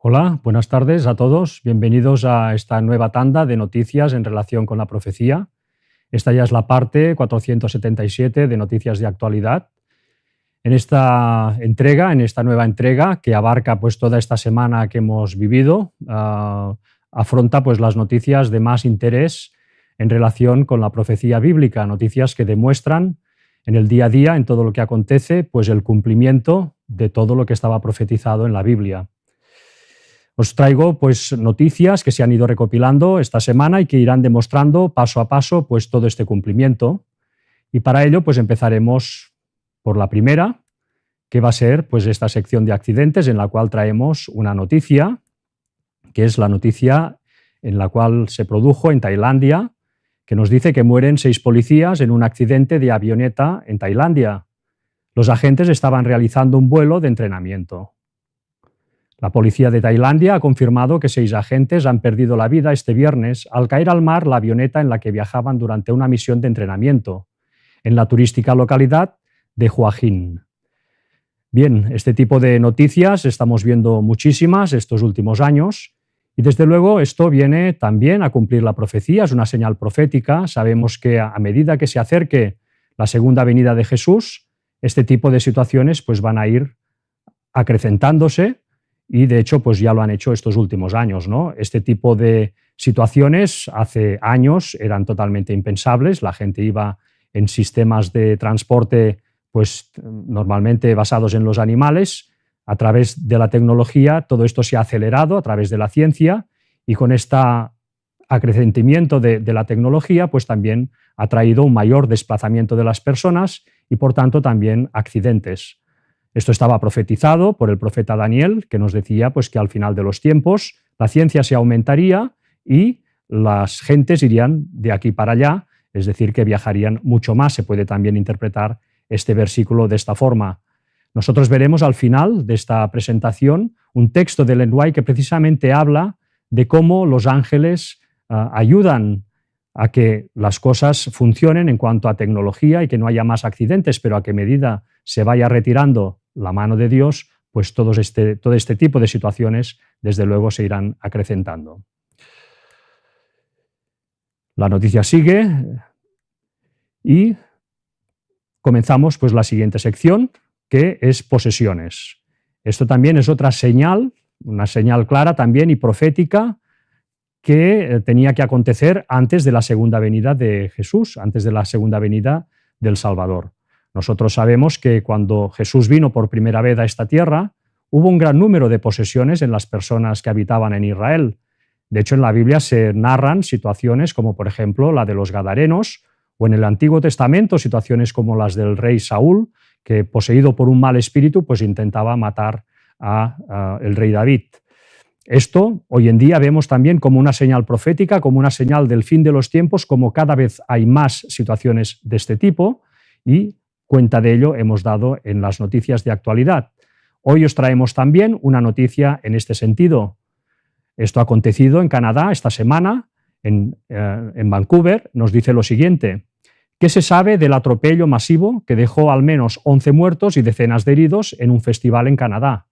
Hola, buenas tardes a todos. Bienvenidos a esta nueva tanda de noticias en relación con la profecía. Esta ya es la parte 477 de noticias de actualidad. En esta entrega, en esta nueva entrega que abarca pues toda esta semana que hemos vivido, afronta pues las noticias de más interés en relación con la profecía bíblica, noticias que demuestran en el día a día, en todo lo que acontece, pues el cumplimiento de todo lo que estaba profetizado en la Biblia. Os traigo pues noticias que se han ido recopilando esta semana y que irán demostrando paso a paso pues todo este cumplimiento. Y para ello pues empezaremos por la primera, que va a ser pues esta sección de accidentes en la cual traemos una noticia, que es la noticia en la cual se produjo en Tailandia, que nos dice que mueren 6 policías en un accidente de avioneta en Tailandia. Los agentes estaban realizando un vuelo de entrenamiento. La policía de Tailandia ha confirmado que 6 agentes han perdido la vida este viernes al caer al mar la avioneta en la que viajaban durante una misión de entrenamiento en la turística localidad de Hua Hin. Bien, este tipo de noticias estamos viendo muchísimas estos últimos años y desde luego esto viene también a cumplir la profecía, es una señal profética. Sabemos que a medida que se acerque la segunda venida de Jesús, este tipo de situaciones pues van a ir acrecentándose. Y de hecho, pues ya lo han hecho estos últimos años, ¿no? Este tipo de situaciones hace años eran totalmente impensables. La gente iba en sistemas de transporte, pues normalmente basados en los animales. A través de la tecnología, todo esto se ha acelerado a través de la ciencia y con este acrecentamiento de la tecnología, pues también ha traído un mayor desplazamiento de las personas y, por tanto, también accidentes. Esto estaba profetizado por el profeta Daniel, que nos decía pues, que al final de los tiempos la ciencia se aumentaría y las gentes irían de aquí para allá, es decir, que viajarían mucho más. Se puede también interpretar este versículo de esta forma. Nosotros veremos al final de esta presentación un texto de Ellen White que precisamente habla de cómo los ángeles ayudan a que las cosas funcionen en cuanto a tecnología y que no haya más accidentes, pero a que medida se vaya retirando la mano de Dios, pues todo este tipo de situaciones, desde luego, se irán acrecentando. La noticia sigue y comenzamos pues la siguiente sección, que es posesiones. Esto también es otra señal, una señal clara también y profética que tenía que acontecer antes de la segunda venida de Jesús, antes de la segunda venida del Salvador. Nosotros sabemos que cuando Jesús vino por primera vez a esta tierra, hubo un gran número de posesiones en las personas que habitaban en Israel. De hecho, en la Biblia se narran situaciones como, por ejemplo, la de los gadarenos, o en el Antiguo Testamento situaciones como las del rey Saúl, que poseído por un mal espíritu, pues intentaba matar al rey David. Esto hoy en día vemos también como una señal profética, como una señal del fin de los tiempos, como cada vez hay más situaciones de este tipo y cuenta de ello hemos dado en las noticias de actualidad. Hoy os traemos también una noticia en este sentido. Esto ha acontecido en Canadá esta semana, en Vancouver. Nos dice lo siguiente: ¿qué se sabe del atropello masivo que dejó al menos 11 muertos y decenas de heridos en un festival en Canadá?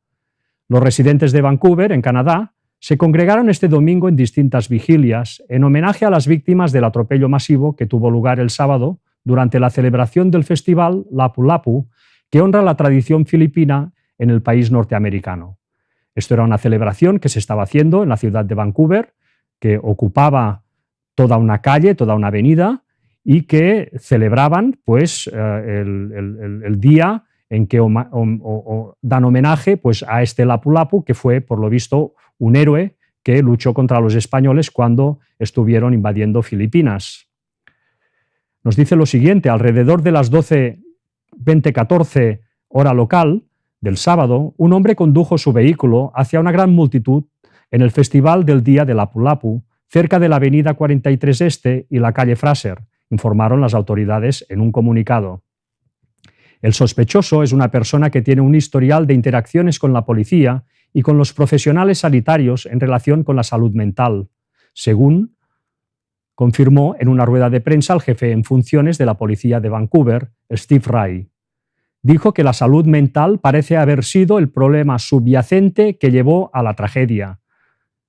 Los residentes de Vancouver, en Canadá, se congregaron este domingo en distintas vigilias en homenaje a las víctimas del atropello masivo que tuvo lugar el sábado durante la celebración del festival Lapu-Lapu, que honra la tradición filipina en el país norteamericano. Esto era una celebración que se estaba haciendo en la ciudad de Vancouver, que ocupaba toda una calle, toda una avenida, y que celebraban pues, el día en que dan homenaje pues, a este Lapu-Lapu, que fue, por lo visto, un héroe que luchó contra los españoles cuando estuvieron invadiendo Filipinas. Nos dice lo siguiente: alrededor de las 12:14 hora local del sábado, un hombre condujo su vehículo hacia una gran multitud en el festival del día de Lapu-Lapu, cerca de la avenida 43 Este y la calle Fraser, informaron las autoridades en un comunicado. El sospechoso es una persona que tiene un historial de interacciones con la policía y con los profesionales sanitarios en relación con la salud mental, según confirmó en una rueda de prensa el jefe en funciones de la policía de Vancouver, Steve Ray. dijo que la salud mental parece haber sido el problema subyacente que llevó a la tragedia.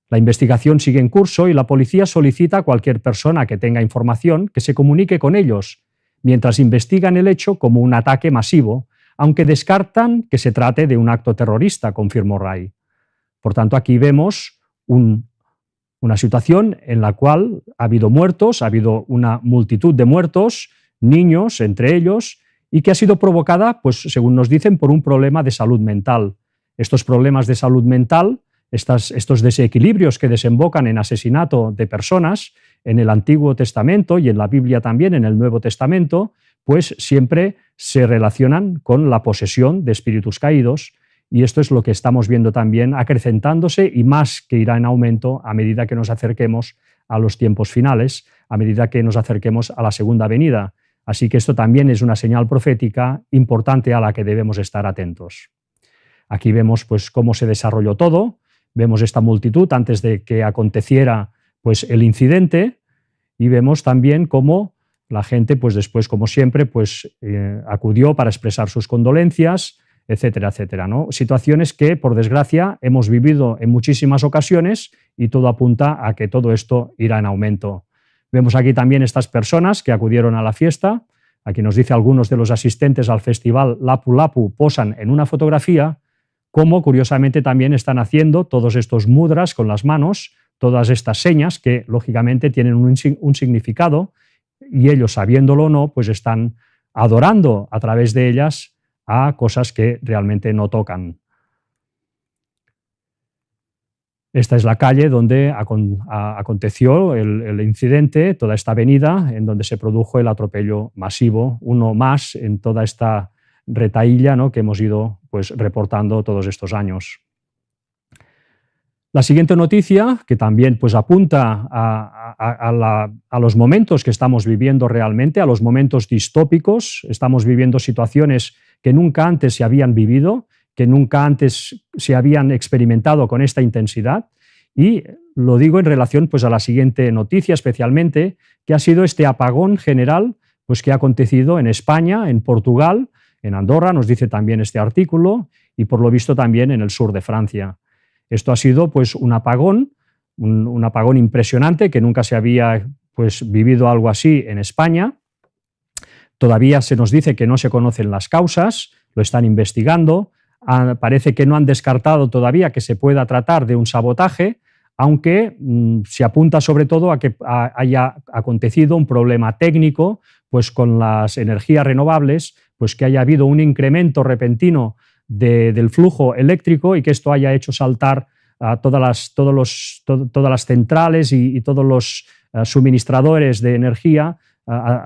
La investigación sigue en curso y la policía solicita a cualquier persona que tenga información que se comunique con ellos, mientras investigan el hecho como un ataque masivo, aunque descartan que se trate de un acto terrorista, confirmó Ray. Por tanto, aquí vemos una situación en la cual ha habido muertos, ha habido una multitud de muertos, niños entre ellos, y que ha sido provocada, pues, según nos dicen, por un problema de salud mental. Estos problemas de salud mental, estos desequilibrios que desembocan en asesinato de personas, en el Antiguo Testamento y en la Biblia también, en el Nuevo Testamento, pues siempre se relacionan con la posesión de espíritus caídos, y esto es lo que estamos viendo también acrecentándose y más que irá en aumento a medida que nos acerquemos a los tiempos finales, a medida que nos acerquemos a la segunda venida. Así que esto también es una señal profética importante a la que debemos estar atentos. Aquí vemos pues cómo se desarrolló todo, vemos esta multitud antes de que aconteciera pues el incidente, y vemos también cómo la gente pues después, como siempre, pues acudió para expresar sus condolencias, etcétera, etcétera, ¿no? Situaciones que, por desgracia, hemos vivido en muchísimas ocasiones y todo apunta a que todo esto irá en aumento. Vemos aquí también estas personas que acudieron a la fiesta. Aquí nos dice algunos de los asistentes al festival Lapu Lapu posan en una fotografía, como curiosamente también están haciendo todos estos mudras con las manos, todas estas señas que lógicamente tienen un significado, y ellos, sabiéndolo o no, pues están adorando a través de ellas a cosas que realmente no tocan. Esta es la calle donde aconteció el incidente, toda esta avenida en donde se produjo el atropello masivo, uno más en toda esta retahíla, ¿no?, que hemos ido pues reportando todos estos años. La siguiente noticia, que también pues apunta a los momentos que estamos viviendo realmente, a los momentos distópicos. Estamos viviendo situaciones que nunca antes se habían vivido, que nunca antes se habían experimentado con esta intensidad, y lo digo en relación pues a la siguiente noticia especialmente, que ha sido este apagón general pues que ha acontecido en España, en Portugal, en Andorra, nos dice también este artículo, y por lo visto también en el sur de Francia. Esto ha sido pues un apagón impresionante, que nunca se había pues vivido algo así en España. Todavía se nos dice que no se conocen las causas, lo están investigando. Parece que no han descartado todavía que se pueda tratar de un sabotaje, aunque se apunta sobre todo a que haya acontecido un problema técnico pues con las energías renovables, pues que haya habido un incremento repentino del flujo eléctrico y que esto haya hecho saltar todas las centrales y todos los suministradores de energía,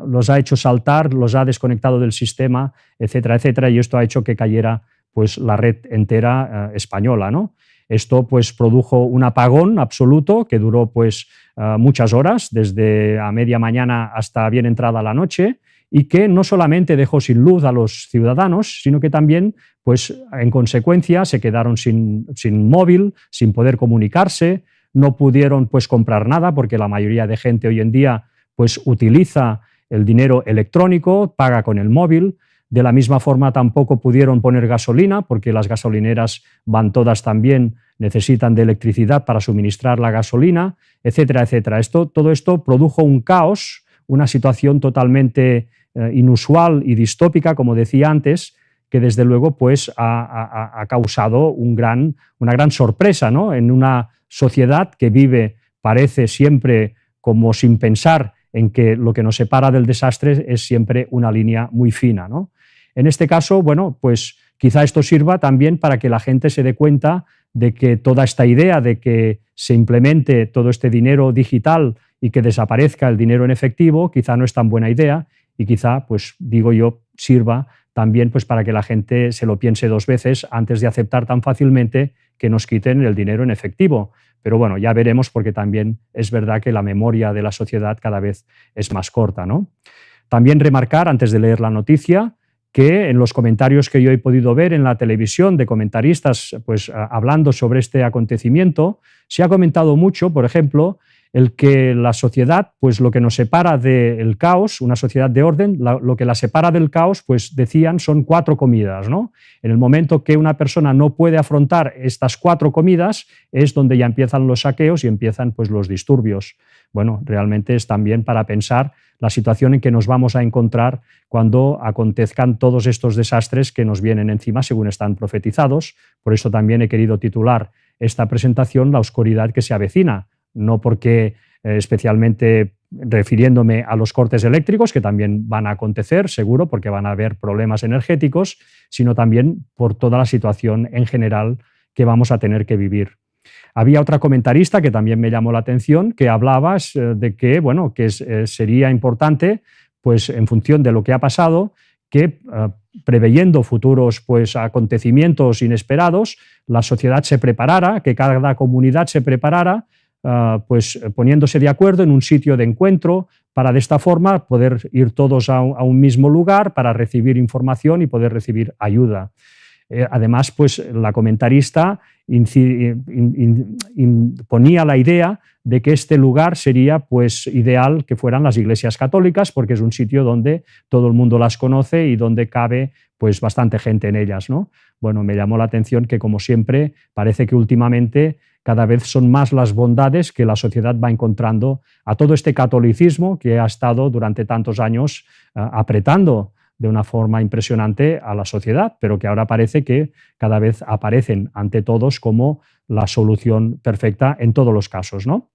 los ha hecho saltar, los ha desconectado del sistema, etcétera, etcétera, y esto ha hecho que cayera pues la red entera española, ¿no? Esto pues produjo un apagón absoluto que duró pues muchas horas, desde a media mañana hasta bien entrada la noche, y que no solamente dejó sin luz a los ciudadanos, sino que también, pues, en consecuencia, se quedaron sin móvil, sin poder comunicarse, no pudieron pues, comprar nada, porque la mayoría de gente hoy en día pues, utiliza el dinero electrónico, paga con el móvil. De la misma forma tampoco pudieron poner gasolina, porque las gasolineras van todas también, necesitan de electricidad para suministrar la gasolina, etcétera, etcétera. Todo esto produjo un caos, una situación totalmente inusual y distópica, como decía antes, que desde luego pues, ha causado una gran sorpresa, ¿no?, en una sociedad que vive, parece siempre como sin pensar en que lo que nos separa del desastre es siempre una línea muy fina, ¿no? En este caso, bueno, pues quizá esto sirva también para que la gente se dé cuenta de que toda esta idea de que se implemente todo este dinero digital y que desaparezca el dinero en efectivo, quizá no es tan buena idea, y quizá, pues digo yo, sirva también pues, para que la gente se lo piense dos veces antes de aceptar tan fácilmente que nos quiten el dinero en efectivo. Pero bueno, ya veremos, porque también es verdad que la memoria de la sociedad cada vez es más corta, ¿no? También remarcar, antes de leer la noticia, que en los comentarios que yo he podido ver en la televisión de comentaristas pues, hablando sobre este acontecimiento, se ha comentado mucho, por ejemplo, el que la sociedad, pues lo que nos separa del caos, una sociedad de orden, lo que la separa del caos, pues decían, son 4 comidas, ¿no? En el momento que una persona no puede afrontar estas 4 comidas, es donde ya empiezan los saqueos y empiezan pues los disturbios. Bueno, realmente es también para pensar la situación en que nos vamos a encontrar cuando acontezcan todos estos desastres que nos vienen encima según están profetizados. Por eso también he querido titular esta presentación La oscuridad que se avecina, no porque especialmente refiriéndome a los cortes eléctricos, que también van a acontecer, seguro, porque van a haber problemas energéticos, sino también por toda la situación en general que vamos a tener que vivir. Había otra comentarista que también me llamó la atención, que hablaba de que, bueno, que sería importante, pues en función de lo que ha pasado, que preveyendo futuros pues, acontecimientos inesperados, la sociedad se preparara, que cada comunidad se preparara, pues poniéndose de acuerdo en un sitio de encuentro para de esta forma poder ir todos a un mismo lugar para recibir información y poder recibir ayuda. Además, pues la comentarista ponía la idea de que este lugar sería pues ideal que fueran las iglesias católicas, porque es un sitio donde todo el mundo las conoce y donde cabe pues bastante gente en ellas, ¿no? Bueno, me llamó la atención que, como siempre, parece que últimamente cada vez son más las bondades que la sociedad va encontrando a todo este catolicismo que ha estado durante tantos años apretando de una forma impresionante a la sociedad, pero que ahora parece que cada vez aparecen ante todos como la solución perfecta en todos los casos, ¿no?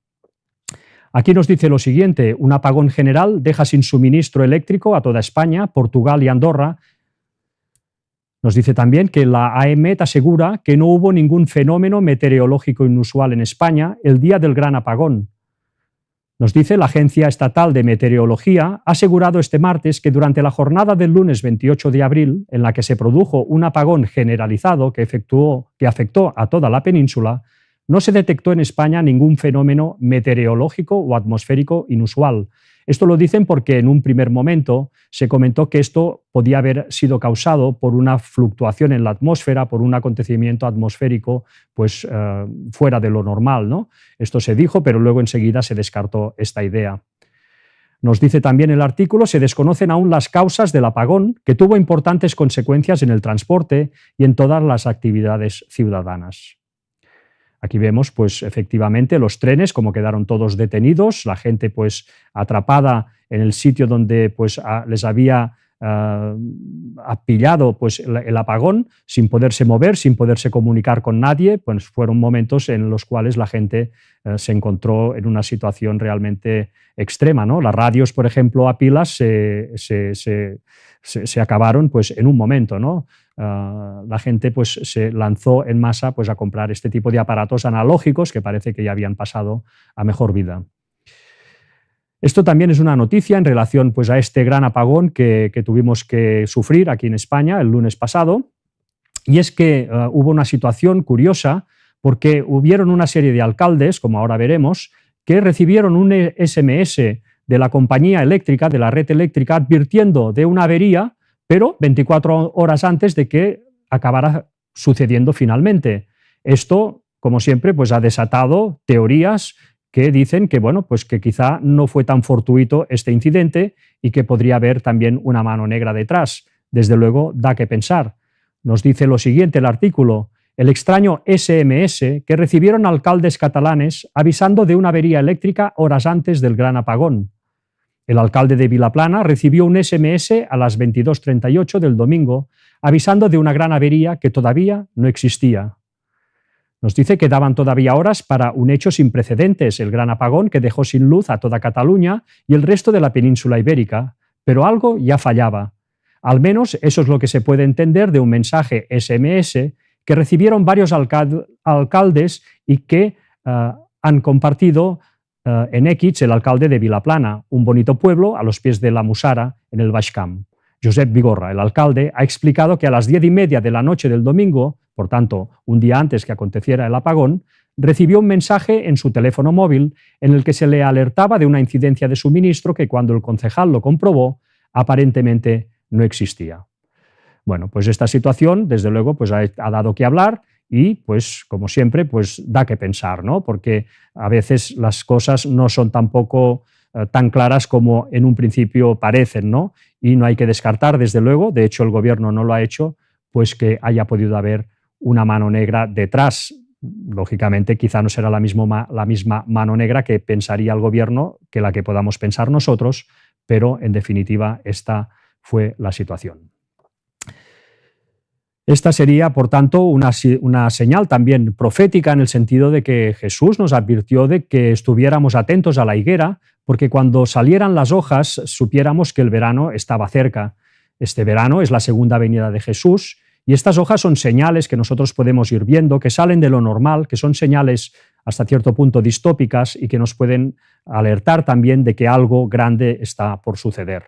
Aquí nos dice lo siguiente: un apagón general deja sin suministro eléctrico a toda España, Portugal y Andorra. Nos dice también que la AEMET asegura que no hubo ningún fenómeno meteorológico inusual en España el día del gran apagón. Nos dice la Agencia Estatal de Meteorología ha asegurado este martes que durante la jornada del lunes 28 de abril, en la que se produjo un apagón generalizado que afectó a toda la península, no se detectó en España ningún fenómeno meteorológico o atmosférico inusual. Esto lo dicen porque en un primer momento se comentó que esto podía haber sido causado por una fluctuación en la atmósfera, por un acontecimiento atmosférico pues, fuera de lo normal, ¿no? Esto se dijo, pero luego enseguida se descartó esta idea. Nos dice también el artículo: se desconocen aún las causas del apagón, que tuvo importantes consecuencias en el transporte y en todas las actividades ciudadanas. Aquí vemos, pues, efectivamente, los trenes, como quedaron todos detenidos, la gente, pues, atrapada en el sitio donde, pues, les había pillado, pues, el apagón, sin poderse mover, sin poderse comunicar con nadie. Pues fueron momentos en los cuales la gente se encontró en una situación realmente extrema, ¿no? Las radios, por ejemplo, a pilas se acabaron, pues, en un momento, ¿no? La gente pues, se lanzó en masa pues, a comprar este tipo de aparatos analógicos que parece que ya habían pasado a mejor vida. Esto también es una noticia en relación pues, a este gran apagón que tuvimos que sufrir aquí en España el lunes pasado, y es que hubo una situación curiosa porque hubieron una serie de alcaldes, como ahora veremos, que recibieron un SMS de la compañía eléctrica, de la red eléctrica, advirtiendo de una avería, pero 24 horas antes de que acabara sucediendo finalmente. Esto, como siempre, pues ha desatado teorías que dicen que, bueno, pues que quizá no fue tan fortuito este incidente y que podría haber también una mano negra detrás. Desde luego, da que pensar. Nos dice lo siguiente el artículo: el extraño SMS que recibieron alcaldes catalanes avisando de una avería eléctrica horas antes del gran apagón. El alcalde de Vilaplana recibió un SMS a las 22:38 del domingo avisando de una gran avería que todavía no existía. Nos dice que daban todavía horas para un hecho sin precedentes, el gran apagón que dejó sin luz a toda Cataluña y el resto de la península ibérica, pero algo ya fallaba. Al menos eso es lo que se puede entender de un mensaje SMS que recibieron varios alcaldes y que han compartido en X el alcalde de Vilaplana, un bonito pueblo a los pies de la Musara, en el Baix Camp. Josep Vigorra, el alcalde, ha explicado que a las 10:30 de la noche del domingo, por tanto, un día antes que aconteciera el apagón, recibió un mensaje en su teléfono móvil en el que se le alertaba de una incidencia de suministro que, cuando el concejal lo comprobó, aparentemente no existía. Bueno, pues esta situación, desde luego, pues ha dado que hablar, y, pues, como siempre, pues da que pensar, ¿no? Porque a veces las cosas no son tampoco tan claras como en un principio parecen, ¿no? Y no hay que descartar, desde luego, de hecho el gobierno no lo ha hecho, pues que haya podido haber una mano negra detrás. Lógicamente, quizá no será la misma mano negra que pensaría el gobierno que la que podamos pensar nosotros, pero en definitiva esta fue la situación. Esta sería, por tanto, una señal también profética en el sentido de que Jesús nos advirtió de que estuviéramos atentos a la higuera, porque cuando salieran las hojas supiéramos que el verano estaba cerca. Este verano es la segunda venida de Jesús y estas hojas son señales que nosotros podemos ir viendo, que salen de lo normal, que son señales hasta cierto punto distópicas y que nos pueden alertar también de que algo grande está por suceder.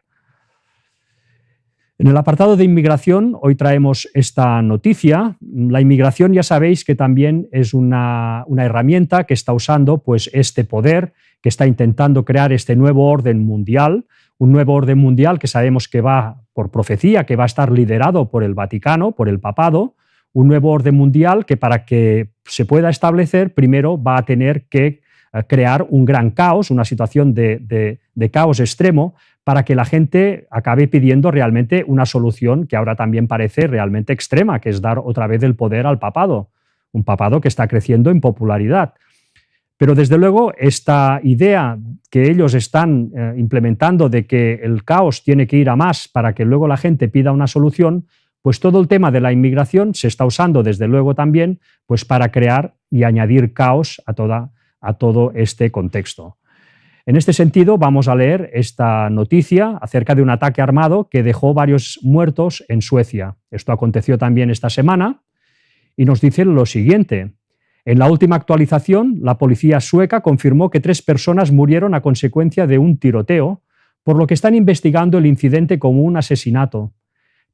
En el apartado de inmigración, hoy traemos esta noticia. La inmigración, ya sabéis que también es una herramienta que está usando, pues, este poder, que está intentando crear este nuevo orden mundial, un nuevo orden mundial que sabemos que va, por profecía, que va a estar liderado por el Vaticano, por el Papado, un nuevo orden mundial que, para que se pueda establecer, primero va a tener que crear un gran caos, una situación de caos extremo, para que la gente acabe pidiendo realmente una solución que ahora también parece realmente extrema, que es dar otra vez el poder al papado, un papado que está creciendo en popularidad. Pero desde luego esta idea que ellos están implementando de que el caos tiene que ir a más para que luego la gente pida una solución, pues todo el tema de la inmigración se está usando desde luego también, pues, para crear y añadir caos a todo este contexto. En este sentido, vamos a leer esta noticia acerca de un ataque armado que dejó varios muertos en Suecia. Esto aconteció también esta semana y nos dice lo siguiente. En la última actualización, la policía sueca confirmó que 3 personas murieron a consecuencia de un tiroteo, por lo que están investigando el incidente como un asesinato.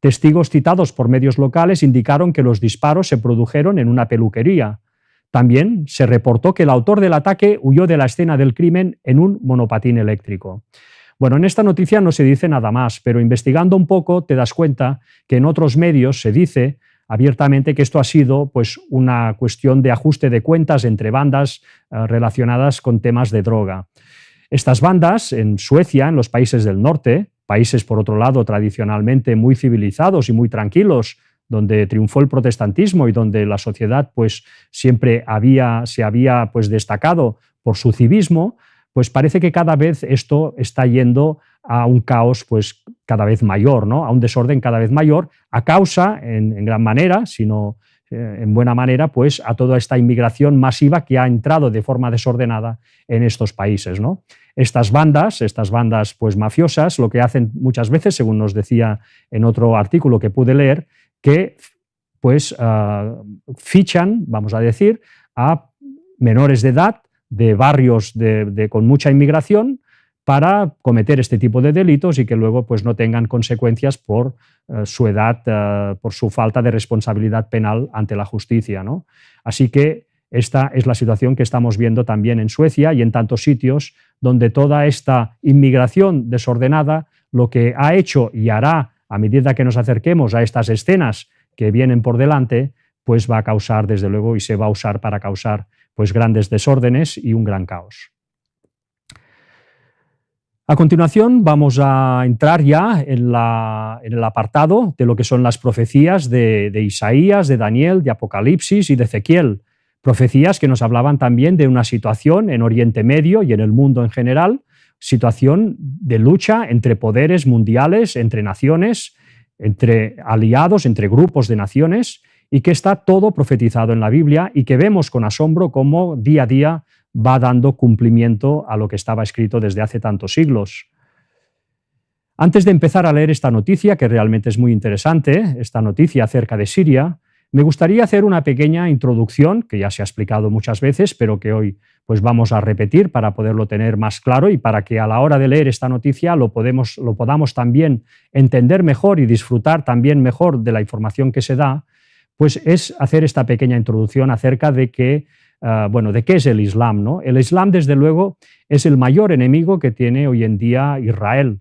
Testigos citados por medios locales indicaron que los disparos se produjeron en una peluquería. También se reportó que el autor del ataque huyó de la escena del crimen en un monopatín eléctrico. Bueno, en esta noticia no se dice nada más, pero investigando un poco te das cuenta que en otros medios se dice abiertamente que esto ha sido, pues, una cuestión de ajuste de cuentas entre bandas relacionadas con temas de droga. Estas bandas en Suecia, en los países del norte, países por otro lado tradicionalmente muy civilizados y muy tranquilos, donde triunfó el protestantismo y donde la sociedad, pues, siempre se había pues, destacado por su civismo, pues parece que cada vez esto está yendo a un caos, pues, cada vez mayor, ¿no? A un desorden cada vez mayor, a causa, en gran manera, sino en buena manera, pues, a toda esta inmigración masiva que ha entrado de forma desordenada en estos países, ¿no? Estas bandas pues, mafiosas, lo que hacen muchas veces, según nos decía en otro artículo que pude leer, que, pues, fichan, vamos a decir, a menores de edad de barrios con mucha inmigración para cometer este tipo de delitos y que luego, pues, no tengan consecuencias por su edad, por su falta de responsabilidad penal ante la justicia, ¿no? Así que esta es la situación que estamos viendo también en Suecia y en tantos sitios donde toda esta inmigración desordenada lo que ha hecho y hará a medida que nos acerquemos a estas escenas que vienen por delante, pues va a causar, desde luego, y se va a usar para causar, pues, grandes desórdenes y un gran caos. A continuación vamos a entrar ya en el apartado de lo que son las profecías de Isaías, de Daniel, de Apocalipsis y de Ezequiel. Profecías que nos hablaban también de una situación en Oriente Medio y en el mundo en general, situación de lucha entre poderes mundiales, entre naciones, entre aliados, entre grupos de naciones, y que está todo profetizado en la Biblia y que vemos con asombro cómo día a día va dando cumplimiento a lo que estaba escrito desde hace tantos siglos. Antes de empezar a leer esta noticia, que realmente es muy interesante, esta noticia acerca de Siria, me gustaría hacer una pequeña introducción, que ya se ha explicado muchas veces, pero que hoy, pues, vamos a repetir para poderlo tener más claro y para que a la hora de leer esta noticia lo podamos también entender mejor y disfrutar también mejor de la información que se da, pues es hacer esta pequeña introducción acerca de qué es el Islam, ¿no? El Islam, desde luego, es el mayor enemigo que tiene hoy en día Israel.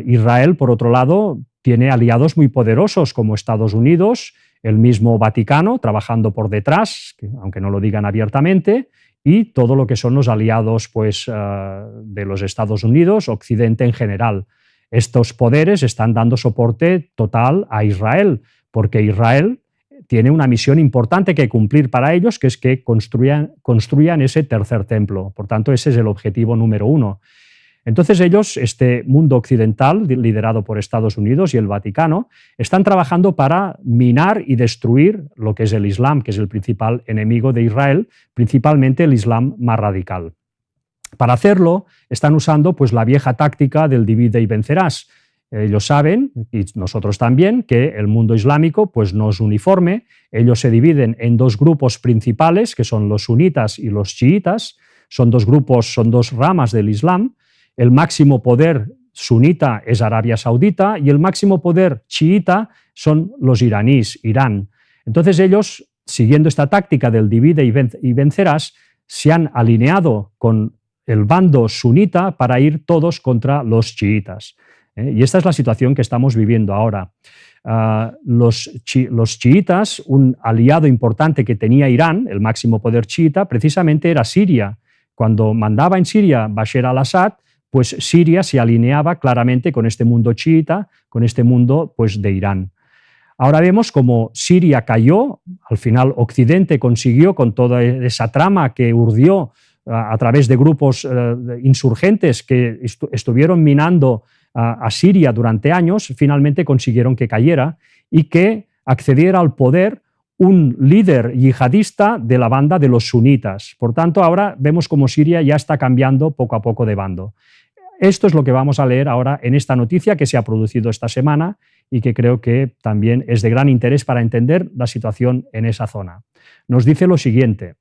Israel, por otro lado, tiene aliados muy poderosos como Estados Unidos, el mismo Vaticano trabajando por detrás, aunque no lo digan abiertamente, y todo lo que son los aliados pues, de los Estados Unidos, Occidente en general. Estos poderes están dando soporte total a Israel, porque Israel tiene una misión importante que cumplir para ellos, que es que construyan ese tercer templo. Por tanto, ese es el objetivo número uno. Entonces ellos, este mundo occidental, liderado por Estados Unidos y el Vaticano, están trabajando para minar y destruir lo que es el Islam, que es el principal enemigo de Israel, principalmente el Islam más radical. Para hacerlo, están usando pues, la vieja táctica del divide y vencerás. Ellos saben, y nosotros también, que el mundo islámico pues, no es uniforme. Ellos se dividen en dos grupos principales, que son los sunitas y los chiitas. Son dos grupos, son dos ramas del Islam. El máximo poder sunita es Arabia Saudita y el máximo poder chiita son los iraníes, Irán. Entonces ellos, siguiendo esta táctica del divide y vencerás, se han alineado con el bando sunita para ir todos contra los chiitas. Y esta es la situación que estamos viviendo ahora. Los chiitas, un aliado importante que tenía Irán, el máximo poder chiita, precisamente era Siria. Cuando mandaba en Siria Bashar al-Assad, pues Siria se alineaba claramente con este mundo chiita, con este mundo pues, de Irán. Ahora vemos cómo Siria cayó, al final Occidente consiguió con toda esa trama que urdió a través de grupos insurgentes que estuvieron minando a Siria durante años, finalmente consiguieron que cayera y que accediera al poder un líder yihadista de la banda de los sunitas. Por tanto, ahora vemos cómo Siria ya está cambiando poco a poco de bando. Esto es lo que vamos a leer ahora en esta noticia que se ha producido esta semana y que creo que también es de gran interés para entender la situación en esa zona. Nos dice lo siguiente: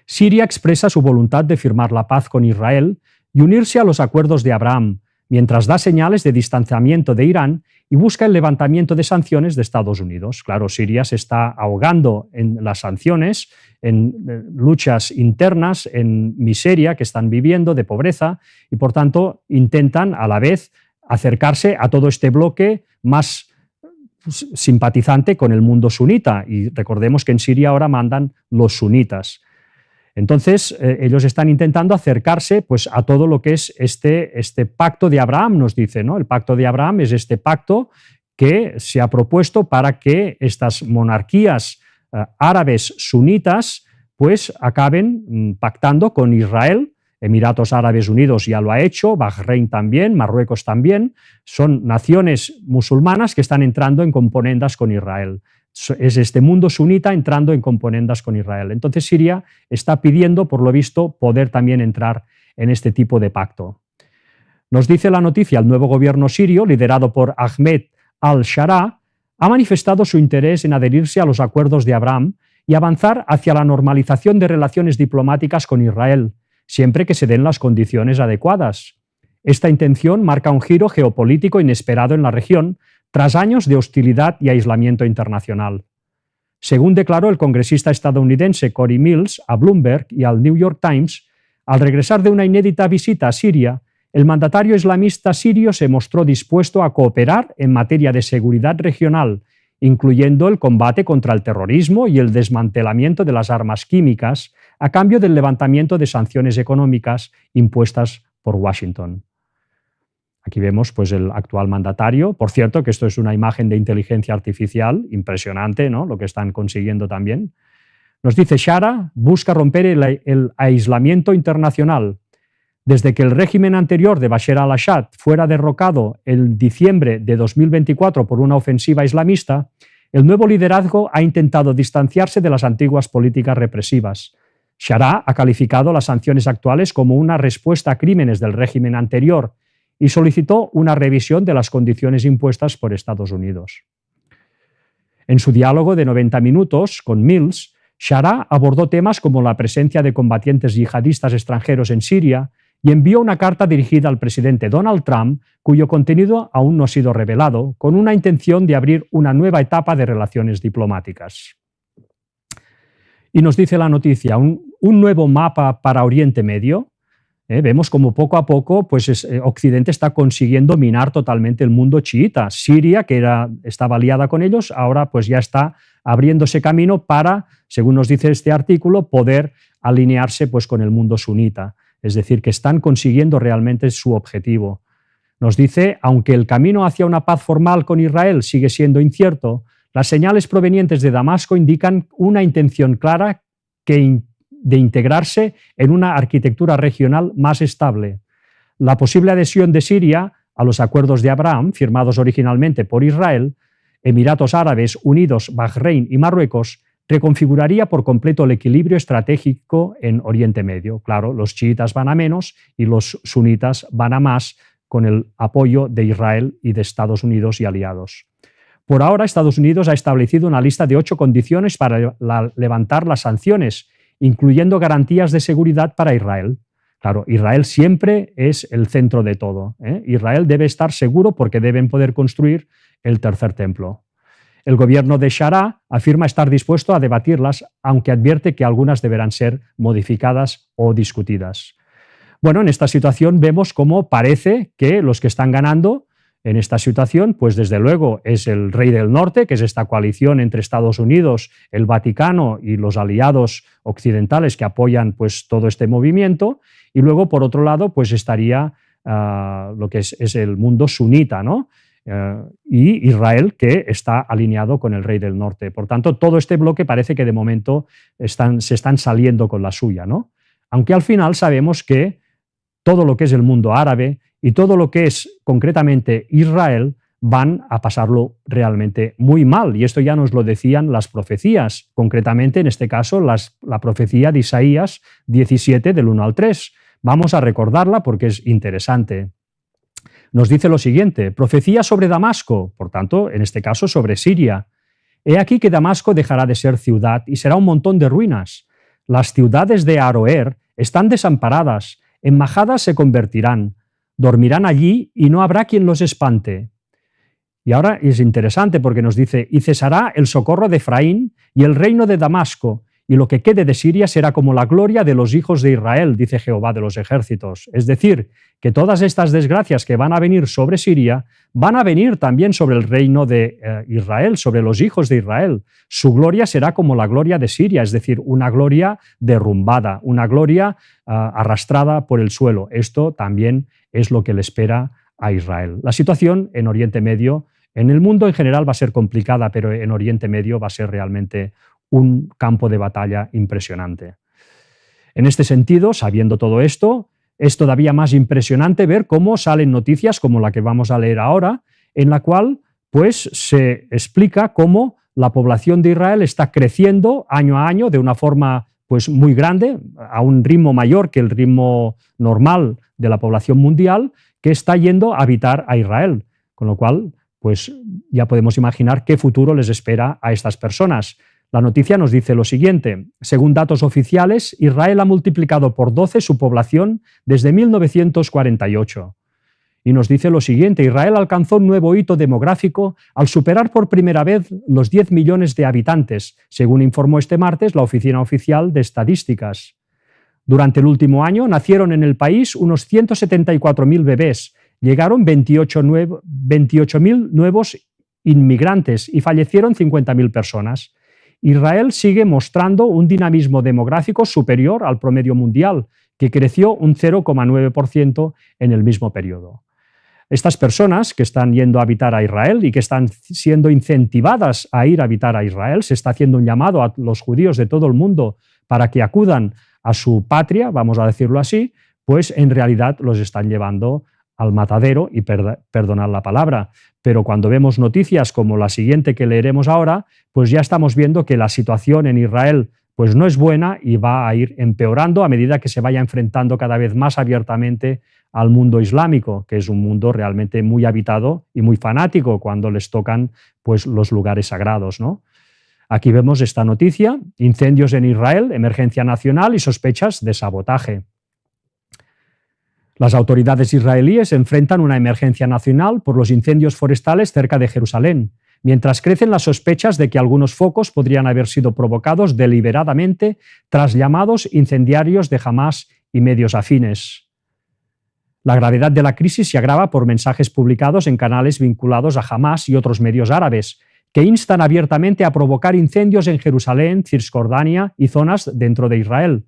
Siria expresa su voluntad de firmar la paz con Israel y unirse a los acuerdos de Abraham, mientras da señales de distanciamiento de Irán y busca el levantamiento de sanciones de Estados Unidos. Claro, Siria se está ahogando en las sanciones, en luchas internas, en miseria que están viviendo, de pobreza, y por tanto intentan a la vez acercarse a todo este bloque más simpatizante con el mundo sunita. Y recordemos que en Siria ahora mandan los sunitas. Entonces, ellos están intentando acercarse pues, a todo lo que es este pacto de Abraham, nos dice, ¿no? El pacto de Abraham es este pacto que se ha propuesto para que estas monarquías árabes sunitas pues, acaben pactando con Israel. Emiratos Árabes Unidos ya lo ha hecho, Bahrein también, Marruecos también. Son naciones musulmanas que están entrando en componendas con Israel. Es este mundo sunita entrando en componendas con Israel. Entonces Siria está pidiendo, por lo visto, poder también entrar en este tipo de pacto. Nos dice la noticia, el nuevo gobierno sirio, liderado por Ahmed al-Sharaa, ha manifestado su interés en adherirse a los acuerdos de Abraham y avanzar hacia la normalización de relaciones diplomáticas con Israel, siempre que se den las condiciones adecuadas. Esta intención marca un giro geopolítico inesperado en la región, tras años de hostilidad y aislamiento internacional. Según declaró el congresista estadounidense Cory Mills a Bloomberg y al New York Times, al regresar de una inédita visita a Siria, el mandatario islamista sirio se mostró dispuesto a cooperar en materia de seguridad regional, incluyendo el combate contra el terrorismo y el desmantelamiento de las armas químicas, a cambio del levantamiento de sanciones económicas impuestas por Washington. Aquí vemos pues, el actual mandatario. Por cierto, que esto es una imagen de inteligencia artificial impresionante, ¿no? Lo que están consiguiendo también. Nos dice, Sharaa busca romper el aislamiento internacional. Desde que el régimen anterior de Bashar al-Assad fuera derrocado en diciembre de 2024 por una ofensiva islamista, el nuevo liderazgo ha intentado distanciarse de las antiguas políticas represivas. Sharaa ha calificado las sanciones actuales como una respuesta a crímenes del régimen anterior y solicitó una revisión de las condiciones impuestas por Estados Unidos. En su diálogo de 90 minutos con Mills, Sharaa abordó temas como la presencia de combatientes yihadistas extranjeros en Siria y envió una carta dirigida al presidente Donald Trump, cuyo contenido aún no ha sido revelado, con una intención de abrir una nueva etapa de relaciones diplomáticas. Y nos dice la noticia, un nuevo mapa para Oriente Medio. Vemos como poco a poco pues Occidente está consiguiendo minar totalmente el mundo chiita. Siria, que estaba aliada con ellos, ahora pues ya está abriéndose camino para, según nos dice este artículo, poder alinearse pues con el mundo sunita. Es decir, que están consiguiendo realmente su objetivo. Nos dice, aunque el camino hacia una paz formal con Israel sigue siendo incierto, las señales provenientes de Damasco indican una intención clara de integrarse en una arquitectura regional más estable. La posible adhesión de Siria a los acuerdos de Abraham, firmados originalmente por Israel, Emiratos Árabes Unidos, Bahrein y Marruecos, reconfiguraría por completo el equilibrio estratégico en Oriente Medio. Claro, los chiitas van a menos y los sunitas van a más con el apoyo de Israel y de Estados Unidos y aliados. Por ahora, Estados Unidos ha establecido una lista de 8 condiciones para levantar las sanciones, incluyendo garantías de seguridad para Israel. Claro, Israel siempre es el centro de todo. Israel debe estar seguro porque deben poder construir el tercer templo. El gobierno de Shará afirma estar dispuesto a debatirlas, aunque advierte que algunas deberán ser modificadas o discutidas. Bueno, en esta situación vemos cómo parece que los que están ganando en esta situación, pues desde luego es el Rey del Norte, que es esta coalición entre Estados Unidos, el Vaticano y los aliados occidentales que apoyan pues todo este movimiento, y luego por otro lado pues estaría lo que es el mundo sunita, ¿no? Y Israel, que está alineado con el Rey del Norte. Por tanto, todo este bloque parece que de momento se están saliendo con la suya, ¿no? Aunque al final sabemos que todo lo que es el mundo árabe y todo lo que es concretamente Israel van a pasarlo realmente muy mal. Y esto ya nos lo decían las profecías, concretamente en este caso la profecía de Isaías 17 del 1 al 3. Vamos a recordarla porque es interesante. Nos dice lo siguiente: profecía sobre Damasco, por tanto, en este caso sobre Siria. He aquí que Damasco dejará de ser ciudad y será un montón de ruinas. Las ciudades de Aroer están desamparadas, en majadas se convertirán, dormirán allí y no habrá quien los espante. Y ahora es interesante porque nos dice, y cesará el socorro de Efraín y el reino de Damasco, y lo que quede de Siria será como la gloria de los hijos de Israel, dice Jehová de los ejércitos. Es decir, que todas estas desgracias que van a venir sobre Siria van a venir también sobre el reino de Israel, sobre los hijos de Israel. Su gloria será como la gloria de Siria, es decir, una gloria derrumbada, una gloria arrastrada por el suelo. Esto también es lo que le espera a Israel. La situación en Oriente Medio, en el mundo en general va a ser complicada, pero en Oriente Medio va a ser realmente un campo de batalla impresionante. En este sentido, sabiendo todo esto, es todavía más impresionante ver cómo salen noticias como la que vamos a leer ahora, en la cual pues, se explica cómo la población de Israel está creciendo año a año de una forma pues, muy grande, a un ritmo mayor que el ritmo normal de la población mundial, que está yendo a habitar a Israel. Con lo cual, pues, ya podemos imaginar qué futuro les espera a estas personas. La noticia nos dice lo siguiente: según datos oficiales, Israel ha multiplicado por 12 su población desde 1948. Y nos dice lo siguiente: Israel alcanzó un nuevo hito demográfico al superar por primera vez los 10 millones de habitantes, según informó este martes la Oficina Oficial de Estadísticas. Durante el último año nacieron en el país unos 174.000 bebés, llegaron 28.000 nuevos inmigrantes y fallecieron 50.000 personas. Israel sigue mostrando un dinamismo demográfico superior al promedio mundial, que creció un 0,9% en el mismo periodo. Estas personas que están yendo a habitar a Israel y que están siendo incentivadas a ir a habitar a Israel, se está haciendo un llamado a los judíos de todo el mundo para que acudan a su patria, vamos a decirlo así, pues en realidad los están llevando al matadero, y perdonad la palabra, pero cuando vemos noticias como la siguiente que leeremos ahora, pues ya estamos viendo que la situación en Israel pues no es buena y va a ir empeorando a medida que se vaya enfrentando cada vez más abiertamente al mundo islámico, que es un mundo realmente muy habitado y muy fanático cuando les tocan pues, los lugares sagrados, ¿no? Aquí vemos esta noticia: incendios en Israel, emergencia nacional y sospechas de sabotaje. Las autoridades israelíes enfrentan una emergencia nacional por los incendios forestales cerca de Jerusalén, mientras crecen las sospechas de que algunos focos podrían haber sido provocados deliberadamente tras llamados incendiarios de Hamás y medios afines. La gravedad de la crisis se agrava por mensajes publicados en canales vinculados a Hamás y otros medios árabes, que instan abiertamente a provocar incendios en Jerusalén, Cisjordania y zonas dentro de Israel.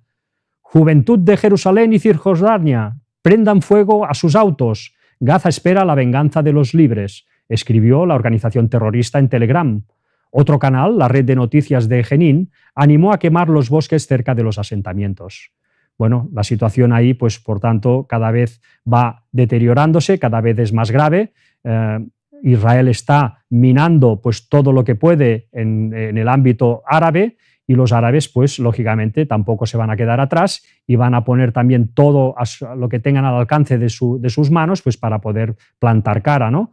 Juventud de Jerusalén y Cisjordania, prendan fuego a sus autos. Gaza espera la venganza de los libres, escribió la organización terrorista en Telegram. Otro canal, la red de noticias de Jenin, animó a quemar los bosques cerca de los asentamientos. Bueno, la situación ahí, pues por tanto, cada vez va deteriorándose, cada vez es más grave. Israel está minando pues todo lo que puede en el ámbito árabe, y los árabes, pues lógicamente, tampoco se van a quedar atrás y van a poner también todo lo que tengan al alcance de sus manos, pues para poder plantar cara, ¿no?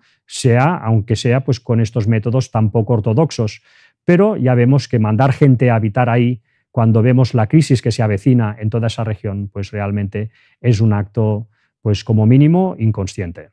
Aunque sea pues con estos métodos tan poco ortodoxos. Pero ya vemos que mandar gente a habitar ahí, cuando vemos la crisis que se avecina en toda esa región, pues realmente es un acto, pues como mínimo, inconsciente.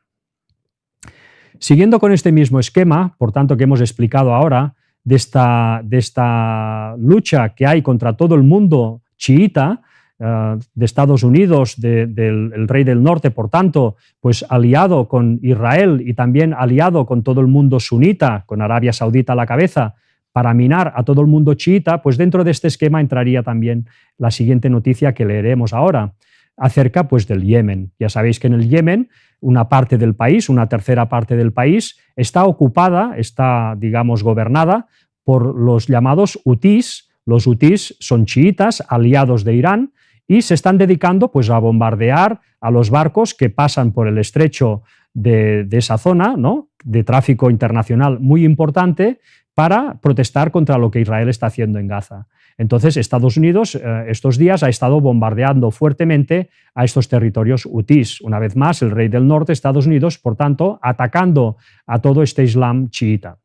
Siguiendo con este mismo esquema, por tanto, que hemos explicado ahora, de esta lucha que hay contra todo el mundo chiita, de Estados Unidos, del rey del norte, por tanto, pues aliado con Israel y también aliado con todo el mundo sunita, con Arabia Saudita a la cabeza, para minar a todo el mundo chiita, pues dentro de este esquema entraría también la siguiente noticia que leeremos ahora, acerca pues del Yemen. Ya sabéis que en el Yemen una parte del país, una tercera parte del país, está ocupada, está, digamos, gobernada por los llamados hutís. Los hutís son chiitas, aliados de Irán, y se están dedicando pues a bombardear a los barcos que pasan por el estrecho de esa zona, ¿no?, de tráfico internacional muy importante, para protestar contra lo que Israel está haciendo en Gaza. Entonces, Estados Unidos estos días ha estado bombardeando fuertemente a estos territorios hutís. Una vez más, el rey del norte, Estados Unidos, por tanto, atacando a todo este Islam chiita.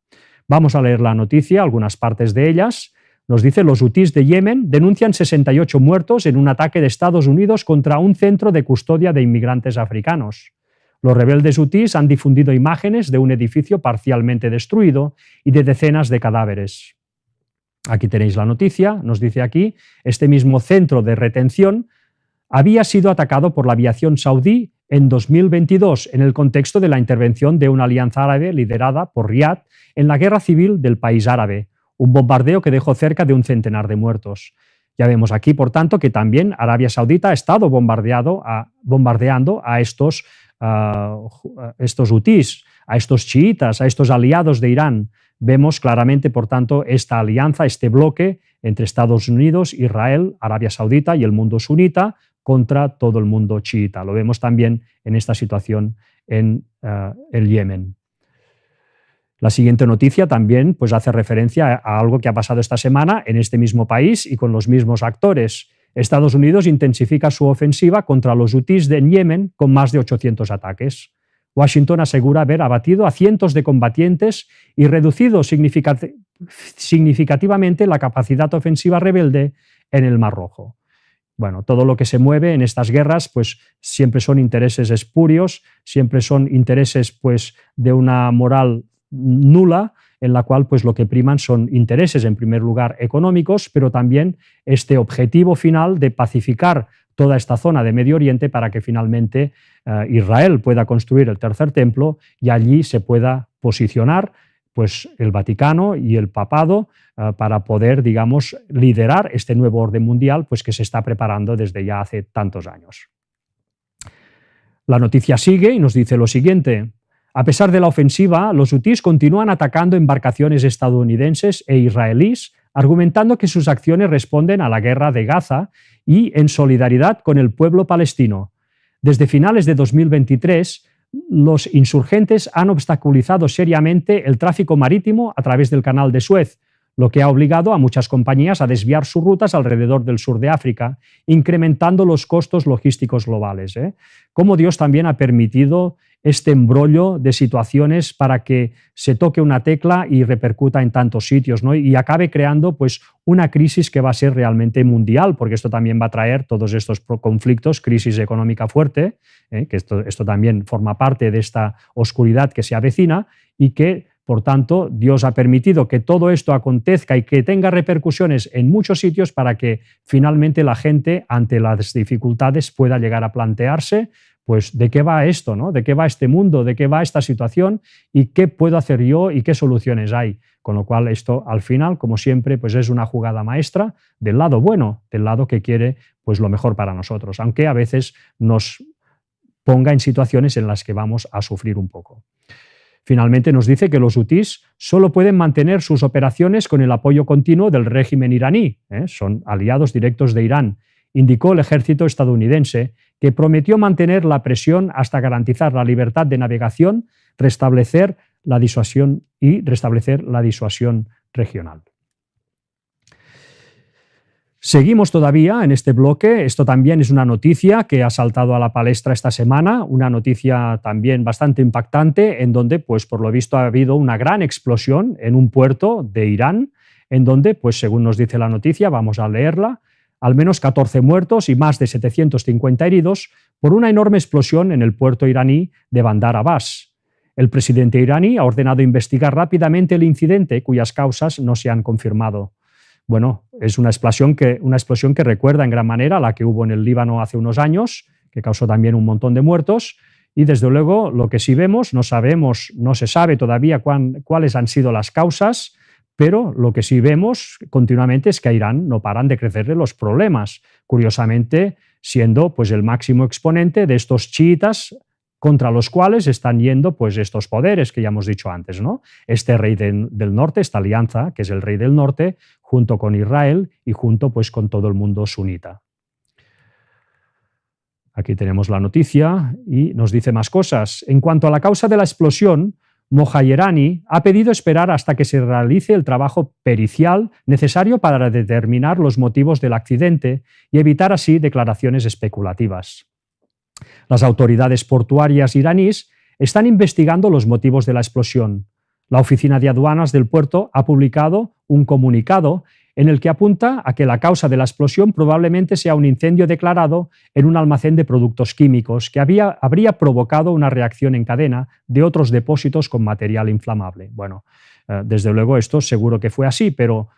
Vamos a leer la noticia, algunas partes de ellas. Nos dice: los hutís de Yemen denuncian 68 muertos en un ataque de Estados Unidos contra un centro de custodia de inmigrantes africanos. Los rebeldes hutís han difundido imágenes de un edificio parcialmente destruido y de decenas de cadáveres. Aquí tenéis la noticia, nos dice aquí: este mismo centro de retención había sido atacado por la aviación saudí en 2022 en el contexto de la intervención de una alianza árabe liderada por Riad en la guerra civil del país árabe, un bombardeo que dejó cerca de un centenar de muertos. Ya vemos aquí, por tanto, que también Arabia Saudita ha estado bombardeando a estos hutís, a estos chiitas, a estos aliados de Irán. Vemos claramente, por tanto, esta alianza, este bloque entre Estados Unidos, Israel, Arabia Saudita y el mundo sunita contra todo el mundo chiita. Lo vemos también en esta situación en el Yemen. La siguiente noticia también pues, hace referencia a algo que ha pasado esta semana en este mismo país y con los mismos actores. Estados Unidos intensifica su ofensiva contra los hutís de Yemen con más de 800 ataques. Washington asegura haber abatido a cientos de combatientes y reducido significativamente la capacidad ofensiva rebelde en el Mar Rojo. Bueno, todo lo que se mueve en estas guerras pues, siempre son intereses espurios, siempre son intereses pues, de una moral nula, en la cual pues, lo que priman son intereses, en primer lugar, económicos, pero también este objetivo final de pacificar toda esta zona de Medio Oriente para que finalmente Israel pueda construir el tercer templo y allí se pueda posicionar pues, el Vaticano y el Papado para poder, digamos, liderar este nuevo orden mundial pues, que se está preparando desde ya hace tantos años. La noticia sigue y nos dice lo siguiente: a pesar de la ofensiva, los hutís continúan atacando embarcaciones estadounidenses e israelíes, argumentando que sus acciones responden a la guerra de Gaza y en solidaridad con el pueblo palestino. Desde finales de 2023, los insurgentes han obstaculizado seriamente el tráfico marítimo a través del Canal de Suez, lo que ha obligado a muchas compañías a desviar sus rutas alrededor del sur de África, incrementando los costos logísticos globales. Cómo Dios también ha permitido este embrollo de situaciones para que se toque una tecla y repercuta en tantos sitios, ¿no? Y acabe creando pues, una crisis que va a ser realmente mundial, porque esto también va a traer todos estos conflictos, crisis económica fuerte, que esto también forma parte de esta oscuridad que se avecina y que, por tanto, Dios ha permitido que todo esto acontezca y que tenga repercusiones en muchos sitios para que finalmente la gente, ante las dificultades, pueda llegar a plantearse pues ¿de qué va esto, ¿no? ¿De qué va este mundo? ¿De qué va esta situación? ¿Y qué puedo hacer yo? ¿Y qué soluciones hay? Con lo cual esto al final, como siempre, pues es una jugada maestra del lado bueno, del lado que quiere pues lo mejor para nosotros, aunque a veces nos ponga en situaciones en las que vamos a sufrir un poco. Finalmente nos dice que los hutíes solo pueden mantener sus operaciones con el apoyo continuo del régimen iraní, son aliados directos de Irán, indicó el ejército estadounidense, que prometió mantener la presión hasta garantizar la libertad de navegación, restablecer la disuasión regional. Seguimos todavía en este bloque. Esto también es una noticia que ha saltado a la palestra esta semana, una noticia también bastante impactante, en donde, pues, por lo visto, ha habido una gran explosión en un puerto de Irán, en donde, pues, según nos dice la noticia, vamos a leerla, al menos 14 muertos y más de 750 heridos por una enorme explosión en el puerto iraní de Bandar Abbas. El presidente iraní ha ordenado investigar rápidamente el incidente, cuyas causas no se han confirmado. Bueno, es una explosión que recuerda en gran manera a la que hubo en el Líbano hace unos años, que causó también un montón de muertos, y desde luego lo que sí vemos, no se sabe todavía cuáles han sido las causas, pero lo que sí vemos continuamente es que a Irán no paran de crecerle los problemas, curiosamente siendo pues el máximo exponente de estos chiitas contra los cuales están yendo pues estos poderes que ya hemos dicho antes, ¿no? Este rey del norte, esta alianza, que es el rey del norte, junto con Israel y junto pues con todo el mundo sunita. Aquí tenemos la noticia y nos dice más cosas. En cuanto a la causa de la explosión, Mohajerani ha pedido esperar hasta que se realice el trabajo pericial necesario para determinar los motivos del accidente y evitar así declaraciones especulativas. Las autoridades portuarias iraníes están investigando los motivos de la explosión. La Oficina de Aduanas del puerto ha publicado un comunicado en el que apunta a que la causa de la explosión probablemente sea un incendio declarado en un almacén de productos químicos que habría provocado una reacción en cadena de otros depósitos con material inflamable. Bueno, desde luego esto seguro que fue así, pero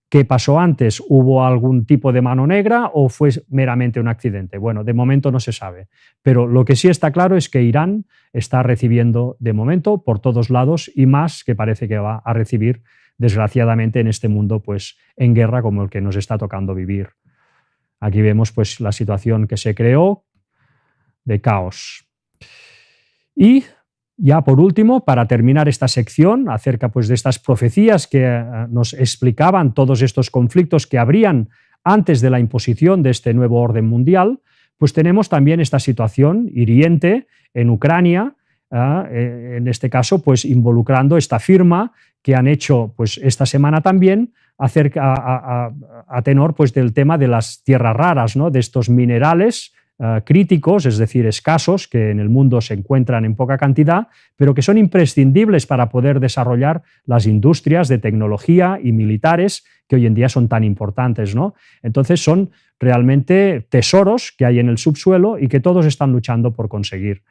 ¿qué pasó antes? ¿Hubo algún tipo de mano negra o fue meramente un accidente? Bueno, de momento no se sabe, pero lo que sí está claro es que Irán está recibiendo de momento por todos lados y más que parece que va a recibir desgraciadamente en este mundo pues en guerra como el que nos está tocando vivir. Aquí vemos pues la situación que se creó de caos. Y ya por último, para terminar esta sección acerca pues de estas profecías que nos explicaban todos estos conflictos que habrían antes de la imposición de este nuevo orden mundial, pues tenemos también esta situación hiriente en Ucrania, en este caso pues involucrando esta firma que han hecho pues esta semana también a tenor pues del tema de las tierras raras, ¿no? De estos minerales críticos, es decir, escasos, que en el mundo se encuentran en poca cantidad, pero que son imprescindibles para poder desarrollar las industrias de tecnología y militares que hoy en día son tan importantes, ¿no? Entonces son realmente tesoros que hay en el subsuelo y que todos están luchando por conseguir.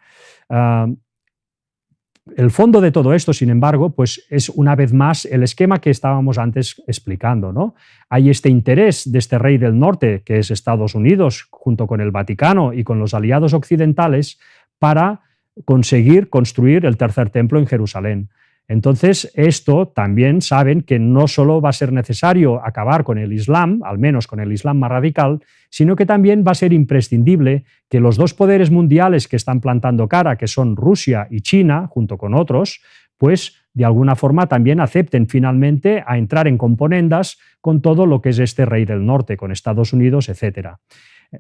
El fondo de todo esto, sin embargo, pues es una vez más el esquema que estábamos antes explicando, ¿no? Hay este interés de este rey del norte, que es Estados Unidos, junto con el Vaticano y con los aliados occidentales, para conseguir construir el tercer templo en Jerusalén. Entonces, esto también saben que no solo va a ser necesario acabar con el Islam, al menos con el Islam más radical, sino que también va a ser imprescindible que los dos poderes mundiales que están plantando cara, que son Rusia y China, junto con otros, pues de alguna forma también acepten finalmente a entrar en componendas con todo lo que es este rey del norte, con Estados Unidos, etcétera.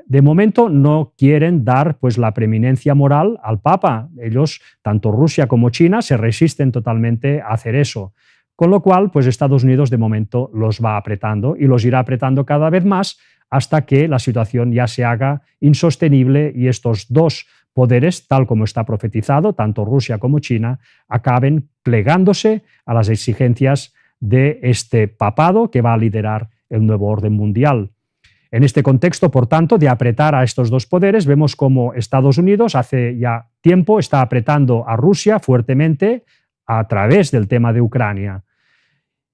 De momento no quieren dar pues, la preeminencia moral al Papa. Ellos, tanto Rusia como China, se resisten totalmente a hacer eso. Con lo cual, pues Estados Unidos de momento los va apretando y los irá apretando cada vez más hasta que la situación ya se haga insostenible y estos dos poderes, tal como está profetizado, tanto Rusia como China, acaben plegándose a las exigencias de este papado que va a liderar el nuevo orden mundial. En este contexto, por tanto, de apretar a estos dos poderes, vemos cómo Estados Unidos hace ya tiempo está apretando a Rusia fuertemente a través del tema de Ucrania.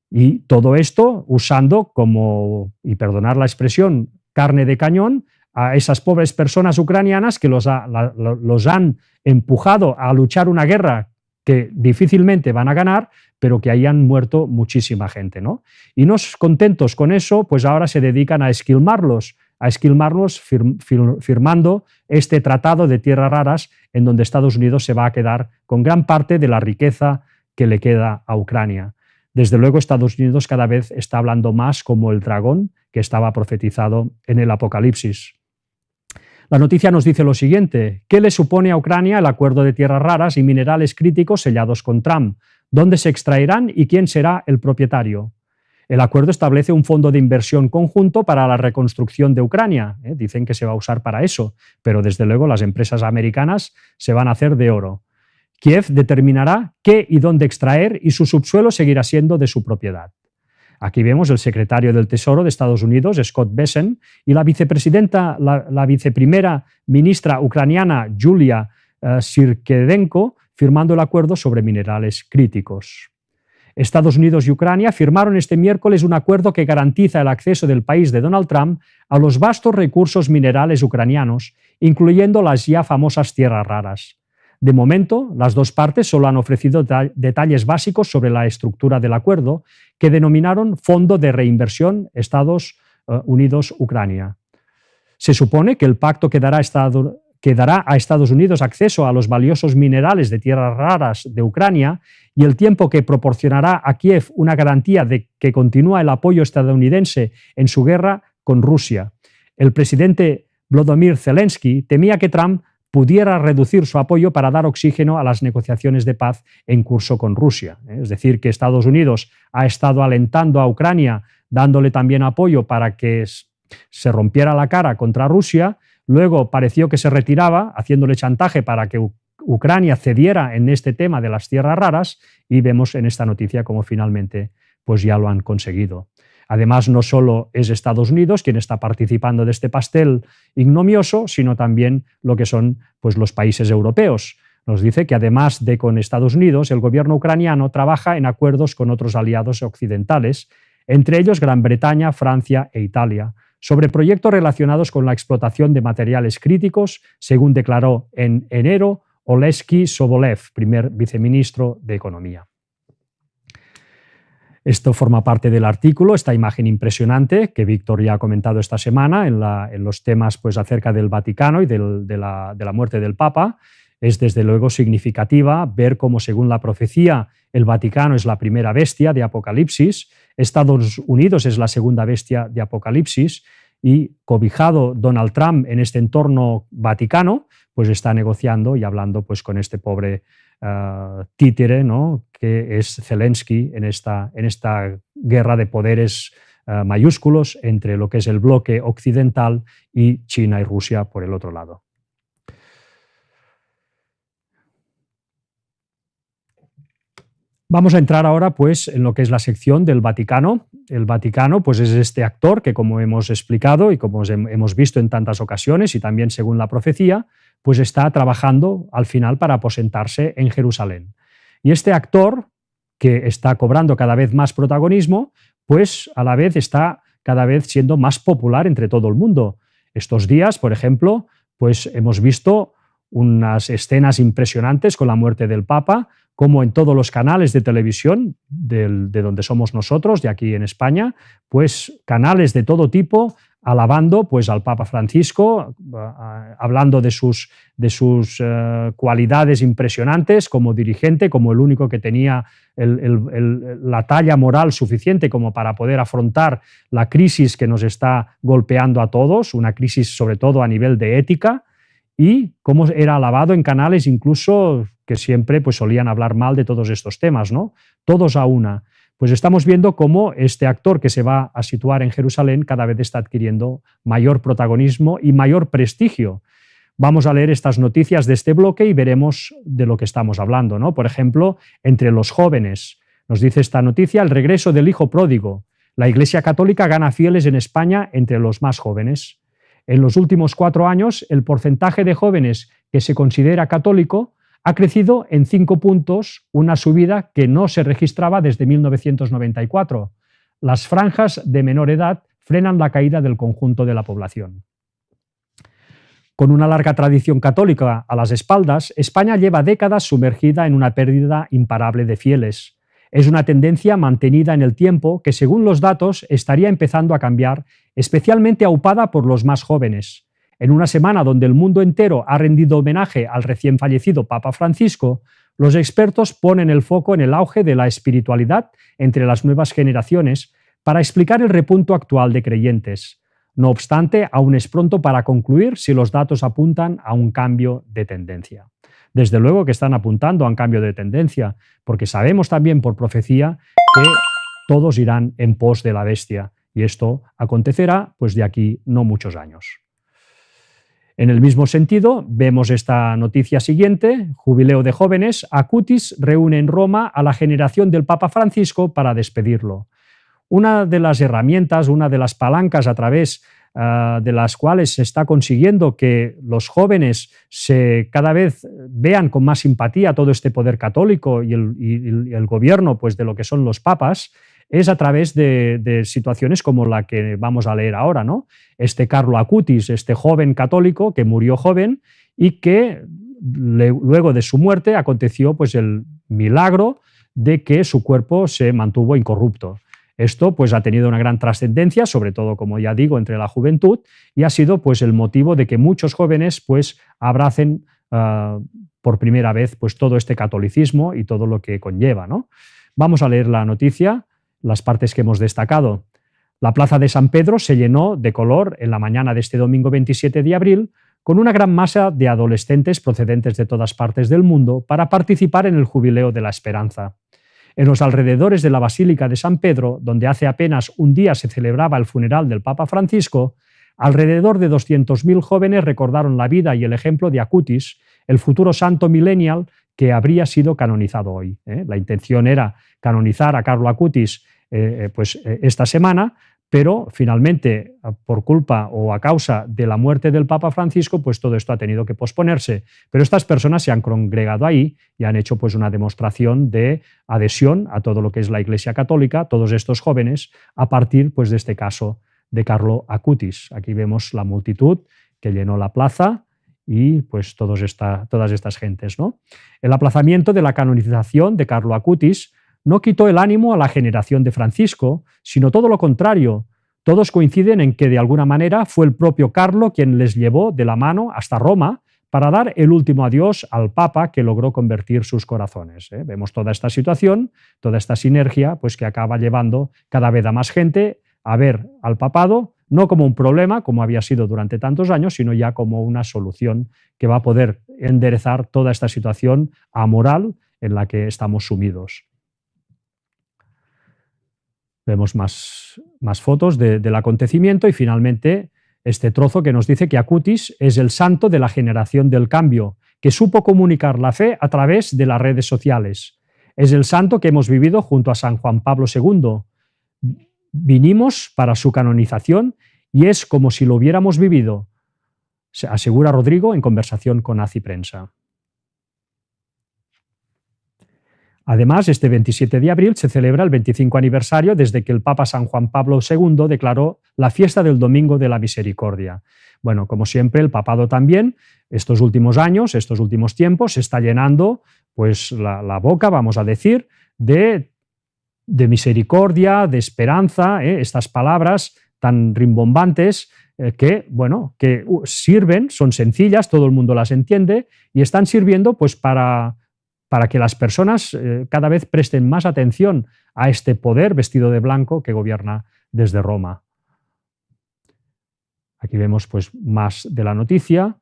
Y todo esto usando como, y perdonar la expresión, carne de cañón a esas pobres personas ucranianas que los han empujado a luchar una guerra que difícilmente van a ganar, pero que ahí han muerto muchísima gente, ¿no? Y no contentos con eso, pues ahora se dedican a esquilmarlos firmando este tratado de tierras raras en donde Estados Unidos se va a quedar con gran parte de la riqueza que le queda a Ucrania. Desde luego, Estados Unidos cada vez está hablando más como el dragón que estaba profetizado en el Apocalipsis. La noticia nos dice lo siguiente: ¿qué le supone a Ucrania el acuerdo de tierras raras y minerales críticos sellados con Trump? ¿Dónde se extraerán y quién será el propietario? El acuerdo establece un fondo de inversión conjunto para la reconstrucción de Ucrania. Dicen que se va a usar para eso, pero desde luego las empresas americanas se van a hacer de oro. Kiev determinará qué y dónde extraer y su subsuelo seguirá siendo de su propiedad. Aquí vemos el secretario del Tesoro de Estados Unidos, Scott Bessent, y la viceprimera ministra ucraniana, Yulia Sirkedenko, firmando el acuerdo sobre minerales críticos. Estados Unidos y Ucrania firmaron este miércoles un acuerdo que garantiza el acceso del país de Donald Trump a los vastos recursos minerales ucranianos, incluyendo las ya famosas tierras raras. De momento, las dos partes solo han ofrecido detalles básicos sobre la estructura del acuerdo, que denominaron Fondo de Reinversión Estados Unidos-Ucrania. Se supone que el pacto que dará a Estados Unidos acceso a los valiosos minerales de tierras raras de Ucrania y el tiempo que proporcionará a Kiev una garantía de que continúa el apoyo estadounidense en su guerra con Rusia. El presidente Volodymyr Zelensky temía que Trump pudiera reducir su apoyo para dar oxígeno a las negociaciones de paz en curso con Rusia. Es decir, que Estados Unidos ha estado alentando a Ucrania, dándole también apoyo para que se rompiera la cara contra Rusia. Luego pareció que se retiraba, haciéndole chantaje para que Ucrania cediera en este tema de las tierras raras, y vemos en esta noticia cómo finalmente pues ya lo han conseguido. Además, no solo es Estados Unidos quien está participando de este pastel ignomioso, sino también lo que son pues, los países europeos. Nos dice que además de con Estados Unidos, el gobierno ucraniano trabaja en acuerdos con otros aliados occidentales, entre ellos Gran Bretaña, Francia e Italia, sobre proyectos relacionados con la explotación de materiales críticos, según declaró en enero Oleksiy Sobolev, primer viceministro de Economía. Esto forma parte del artículo, esta imagen impresionante que Víctor ya ha comentado esta semana en los temas pues, acerca del Vaticano y de la muerte del Papa. Es desde luego significativa ver cómo, según la profecía, el Vaticano es la primera bestia de Apocalipsis, Estados Unidos es la segunda bestia de Apocalipsis, y cobijado Donald Trump en este entorno vaticano, pues está negociando y hablando pues, con este pobre títere, ¿no?, que es Zelensky en esta guerra de poderes mayúsculos entre lo que es el bloque occidental y China y Rusia por el otro lado. Vamos a entrar ahora pues, en lo que es la sección del Vaticano. El Vaticano pues, es este actor que, como hemos explicado y como hemos visto en tantas ocasiones y también según la profecía, pues está trabajando al final para aposentarse en Jerusalén. Y este actor, que está cobrando cada vez más protagonismo, pues a la vez está cada vez siendo más popular entre todo el mundo. Estos días, por ejemplo, pues hemos visto unas escenas impresionantes con la muerte del Papa, como en todos los canales de televisión de donde somos nosotros, de aquí en España, pues canales de todo tipo alabando pues, al Papa Francisco, hablando de sus cualidades impresionantes como dirigente, como el único que tenía la talla moral suficiente como para poder afrontar la crisis que nos está golpeando a todos, una crisis sobre todo a nivel de ética, y cómo era alabado en canales incluso que siempre pues, solían hablar mal de todos estos temas, ¿no? Todos a una. Pues estamos viendo cómo este actor que se va a situar en Jerusalén cada vez está adquiriendo mayor protagonismo y mayor prestigio. Vamos a leer estas noticias de este bloque y veremos de lo que estamos hablando, ¿no? Por ejemplo, entre los jóvenes. Nos dice esta noticia: el regreso del hijo pródigo. La Iglesia Católica gana fieles en España entre los más jóvenes. En los últimos 4 años, el porcentaje de jóvenes que se considera católico ha crecido en 5 puntos, una subida que no se registraba desde 1994. Las franjas de menor edad frenan la caída del conjunto de la población. Con una larga tradición católica a las espaldas, España lleva décadas sumergida en una pérdida imparable de fieles. Es una tendencia mantenida en el tiempo que, según los datos, estaría empezando a cambiar, especialmente aupada por los más jóvenes. En una semana donde el mundo entero ha rendido homenaje al recién fallecido Papa Francisco, los expertos ponen el foco en el auge de la espiritualidad entre las nuevas generaciones para explicar el repunto actual de creyentes. No obstante, aún es pronto para concluir si los datos apuntan a un cambio de tendencia. Desde luego que están apuntando a un cambio de tendencia, porque sabemos también por profecía que todos irán en pos de la bestia, y esto acontecerá pues de aquí no muchos años. En el mismo sentido, vemos esta noticia siguiente: jubileo de jóvenes, Acutis reúne en Roma a la generación del Papa Francisco para despedirlo. Una de las herramientas, una de las palancas a través de las cuales se está consiguiendo que los jóvenes cada vez vean con más simpatía todo este poder católico y el gobierno pues, de lo que son los papas, es a través de situaciones como la que vamos a leer ahora, ¿no? Este Carlo Acutis, este joven católico que murió joven y que luego de su muerte aconteció pues, el milagro de que su cuerpo se mantuvo incorrupto. Esto pues, ha tenido una gran trascendencia, sobre todo, como ya digo, entre la juventud, y ha sido pues, el motivo de que muchos jóvenes pues, abracen por primera vez pues, todo este catolicismo y todo lo que conlleva, ¿no? Vamos a leer la noticia, las partes que hemos destacado. La plaza de San Pedro se llenó de color en la mañana de este domingo 27 de abril con una gran masa de adolescentes procedentes de todas partes del mundo para participar en el Jubileo de la Esperanza. En los alrededores de la Basílica de San Pedro, donde hace apenas un día se celebraba el funeral del Papa Francisco, alrededor de 200.000 jóvenes recordaron la vida y el ejemplo de Acutis, el futuro santo millennial que habría sido canonizado hoy. La intención era canonizar a Carlo Acutis esta semana, pero finalmente, por culpa o a causa de la muerte del Papa Francisco, pues todo esto ha tenido que posponerse. Pero estas personas se han congregado ahí y han hecho pues una demostración de adhesión a todo lo que es la Iglesia Católica, todos estos jóvenes, a partir pues de este caso de Carlo Acutis. Aquí vemos la multitud que llenó la plaza y pues todas estas gentes, ¿no? El aplazamiento de la canonización de Carlo Acutis no quitó el ánimo a la generación de Francisco, sino todo lo contrario. Todos coinciden en que de alguna manera fue el propio Carlo quien les llevó de la mano hasta Roma para dar el último adiós al Papa que logró convertir sus corazones. Vemos toda esta situación, toda esta sinergia, pues que acaba llevando cada vez a más gente a ver al papado no como un problema, como había sido durante tantos años, sino ya como una solución que va a poder enderezar toda esta situación amoral en la que estamos sumidos. Vemos más fotos del acontecimiento y finalmente este trozo que nos dice que Acutis es el santo de la generación del cambio, que supo comunicar la fe a través de las redes sociales. Es el santo que hemos vivido junto a San Juan Pablo II. Vinimos para su canonización y es como si lo hubiéramos vivido, asegura Rodrigo en conversación con ACI Prensa. Además, este 27 de abril se celebra el 25 aniversario desde que el Papa San Juan Pablo II declaró la fiesta del Domingo de la Misericordia. Bueno, como siempre, el papado también, estos últimos años, estos últimos tiempos, se está llenando pues, la boca, vamos a decir, de misericordia, de esperanza, estas palabras tan rimbombantes que sirven, son sencillas, todo el mundo las entiende y están sirviendo pues, para que las personas cada vez presten más atención a este poder vestido de blanco que gobierna desde Roma. Aquí vemos pues, más de la noticia.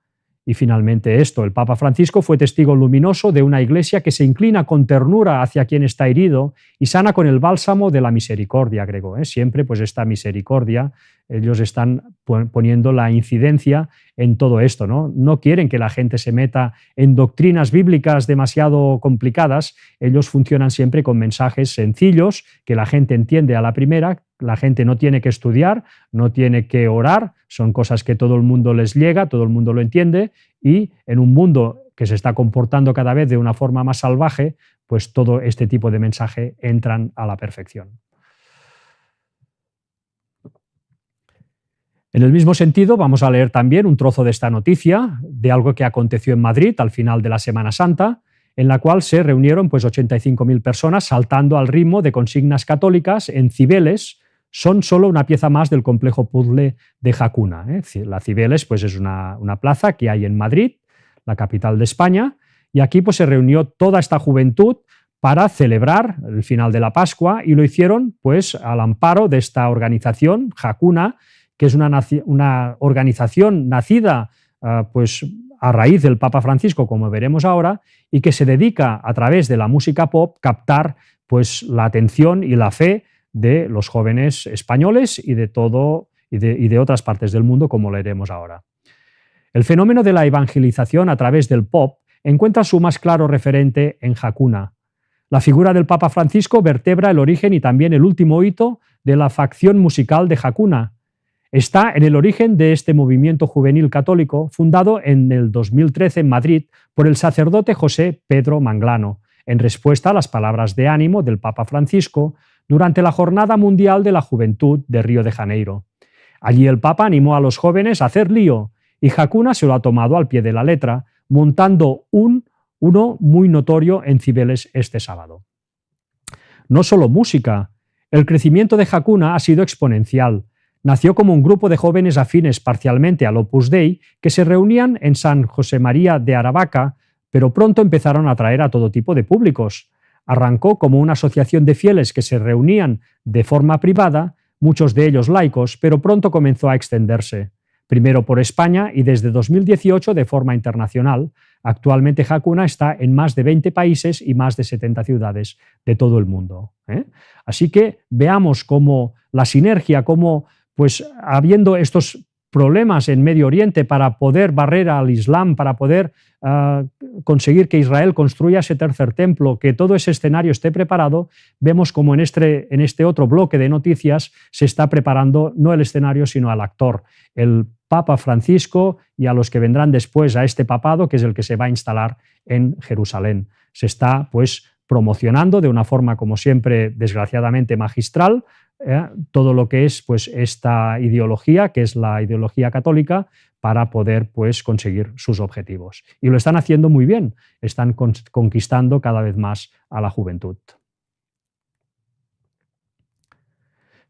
Y finalmente esto, el Papa Francisco fue testigo luminoso de una iglesia que se inclina con ternura hacia quien está herido y sana con el bálsamo de la misericordia, agregó. Siempre pues esta misericordia, ellos están poniendo la incidencia en todo esto, ¿no? No quieren que la gente se meta en doctrinas bíblicas demasiado complicadas, ellos funcionan siempre con mensajes sencillos que la gente entiende a la primera. La gente no tiene que estudiar, no tiene que orar, son cosas que todo el mundo les llega, todo el mundo lo entiende y en un mundo que se está comportando cada vez de una forma más salvaje, pues todo este tipo de mensaje entran a la perfección. En el mismo sentido, vamos a leer también un trozo de esta noticia de algo que aconteció en Madrid al final de la Semana Santa, en la cual se reunieron pues 85.000 personas saltando al ritmo de consignas católicas en Cibeles. Son solo una pieza más del complejo puzzle de Hakuna. La Cibeles pues, es una plaza que hay en Madrid, la capital de España, y aquí pues, se reunió toda esta juventud para celebrar el final de la Pascua, y lo hicieron pues, al amparo de esta organización, Hakuna, que es una organización nacida pues, a raíz del Papa Francisco, como veremos ahora, y que se dedica a través de la música pop captar pues, la atención y la fe de los jóvenes españoles y de otras partes del mundo, como leeremos ahora. El fenómeno de la evangelización a través del pop encuentra su más claro referente en Hakuna. La figura del Papa Francisco vertebra el origen y también el último hito de la facción musical de Hakuna. Está en el origen de este movimiento juvenil católico fundado en el 2013 en Madrid por el sacerdote José Pedro Manglano, en respuesta a las palabras de ánimo del Papa Francisco durante la Jornada Mundial de la Juventud de Río de Janeiro. Allí el Papa animó a los jóvenes a hacer lío, y Hakuna se lo ha tomado al pie de la letra, montando uno muy notorio en Cibeles este sábado. No solo música, el crecimiento de Hakuna ha sido exponencial. Nació como un grupo de jóvenes afines parcialmente al Opus Dei que se reunían en San José María de Aravaca, pero pronto empezaron a atraer a todo tipo de públicos. Arrancó como una asociación de fieles que se reunían de forma privada, muchos de ellos laicos, pero pronto comenzó a extenderse. Primero por España y desde 2018 de forma internacional. Actualmente Hakuna está en más de 20 países y más de 70 ciudades de todo el mundo. Así que veamos cómo la sinergia, cómo pues habiendo estos problemas en Medio Oriente para poder barrer al Islam, para poder conseguir que Israel construya ese tercer templo, que todo ese escenario esté preparado, vemos como en este otro bloque de noticias se está preparando no el escenario, sino al actor, el Papa Francisco, y a los que vendrán después a este papado, que es el que se va a instalar en Jerusalén. Se está pues promocionando de una forma, como siempre, desgraciadamente magistral, todo lo que es pues, esta ideología, que es la ideología católica, para poder pues, conseguir sus objetivos. Y lo están haciendo muy bien, están conquistando cada vez más a la juventud.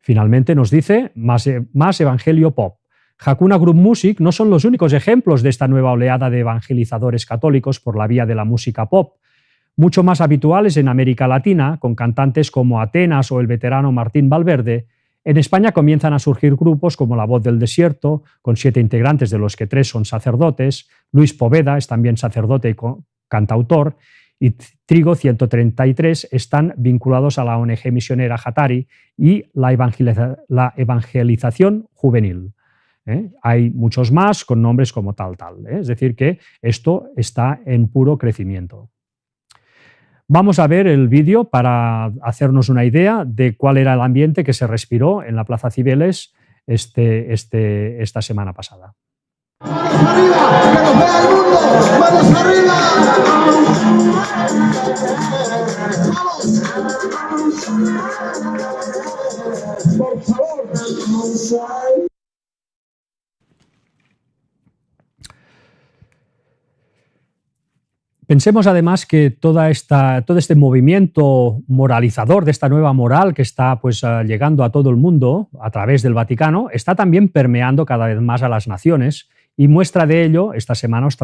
Finalmente nos dice más evangelio pop. Hakuna Group Music no son los únicos ejemplos de esta nueva oleada de evangelizadores católicos por la vía de la música pop, mucho más habituales en América Latina, con cantantes como Atenas o el veterano Martín Valverde. En España comienzan a surgir grupos como La Voz del Desierto, con 7 integrantes de los que 3 son sacerdotes. Luis Poveda es también sacerdote y cantautor, y Trigo 133 están vinculados a la ONG misionera Hatari y la evangelización juvenil. Hay muchos más con nombres como tal. Es decir, que esto está en puro crecimiento. Vamos a ver el vídeo para hacernos una idea de cuál era el ambiente que se respiró en la Plaza Cibeles esta semana pasada. ¡Manos arriba! ¡Que nos vea el mundo! ¡Manos arriba! ¡Vamos! ¡Por favor! Pensemos además que todo este movimiento moralizador, de esta nueva moral que está pues, llegando a todo el mundo a través del Vaticano, está también permeando cada vez más a las naciones, y muestra de ello, esta semana os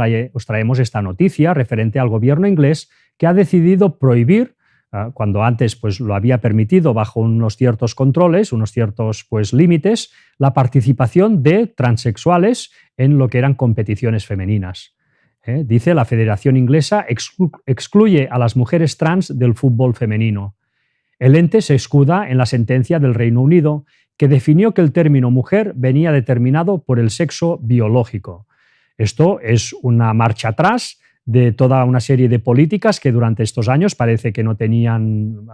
traemos esta noticia referente al gobierno inglés, que ha decidido prohibir, cuando antes pues, lo había permitido bajo unos ciertos controles, unos ciertos pues, límites, la participación de transexuales en lo que eran competiciones femeninas. Dice, la Federación Inglesa excluye a las mujeres trans del fútbol femenino. El ente se escuda en la sentencia del Reino Unido, que definió que el término mujer venía determinado por el sexo biológico. Esto es una marcha atrás de toda una serie de políticas que durante estos años parece que no tenían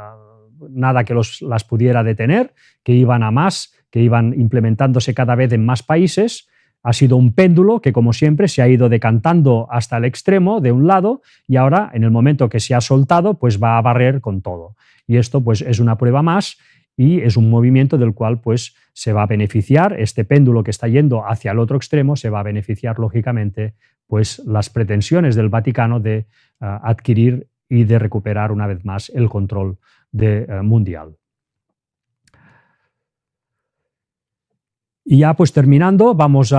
nada que las pudiera detener, que iban a más, que iban implementándose cada vez en más países. Ha sido un péndulo que, como siempre, se ha ido decantando hasta el extremo de un lado, y ahora, en el momento que se ha soltado, pues va a barrer con todo. Y esto pues, es una prueba más, y es un movimiento del cual pues, se va a beneficiar, este péndulo que está yendo hacia el otro extremo, se va a beneficiar lógicamente pues, las pretensiones del Vaticano de adquirir y de recuperar una vez más el control mundial. Y ya pues terminando, vamos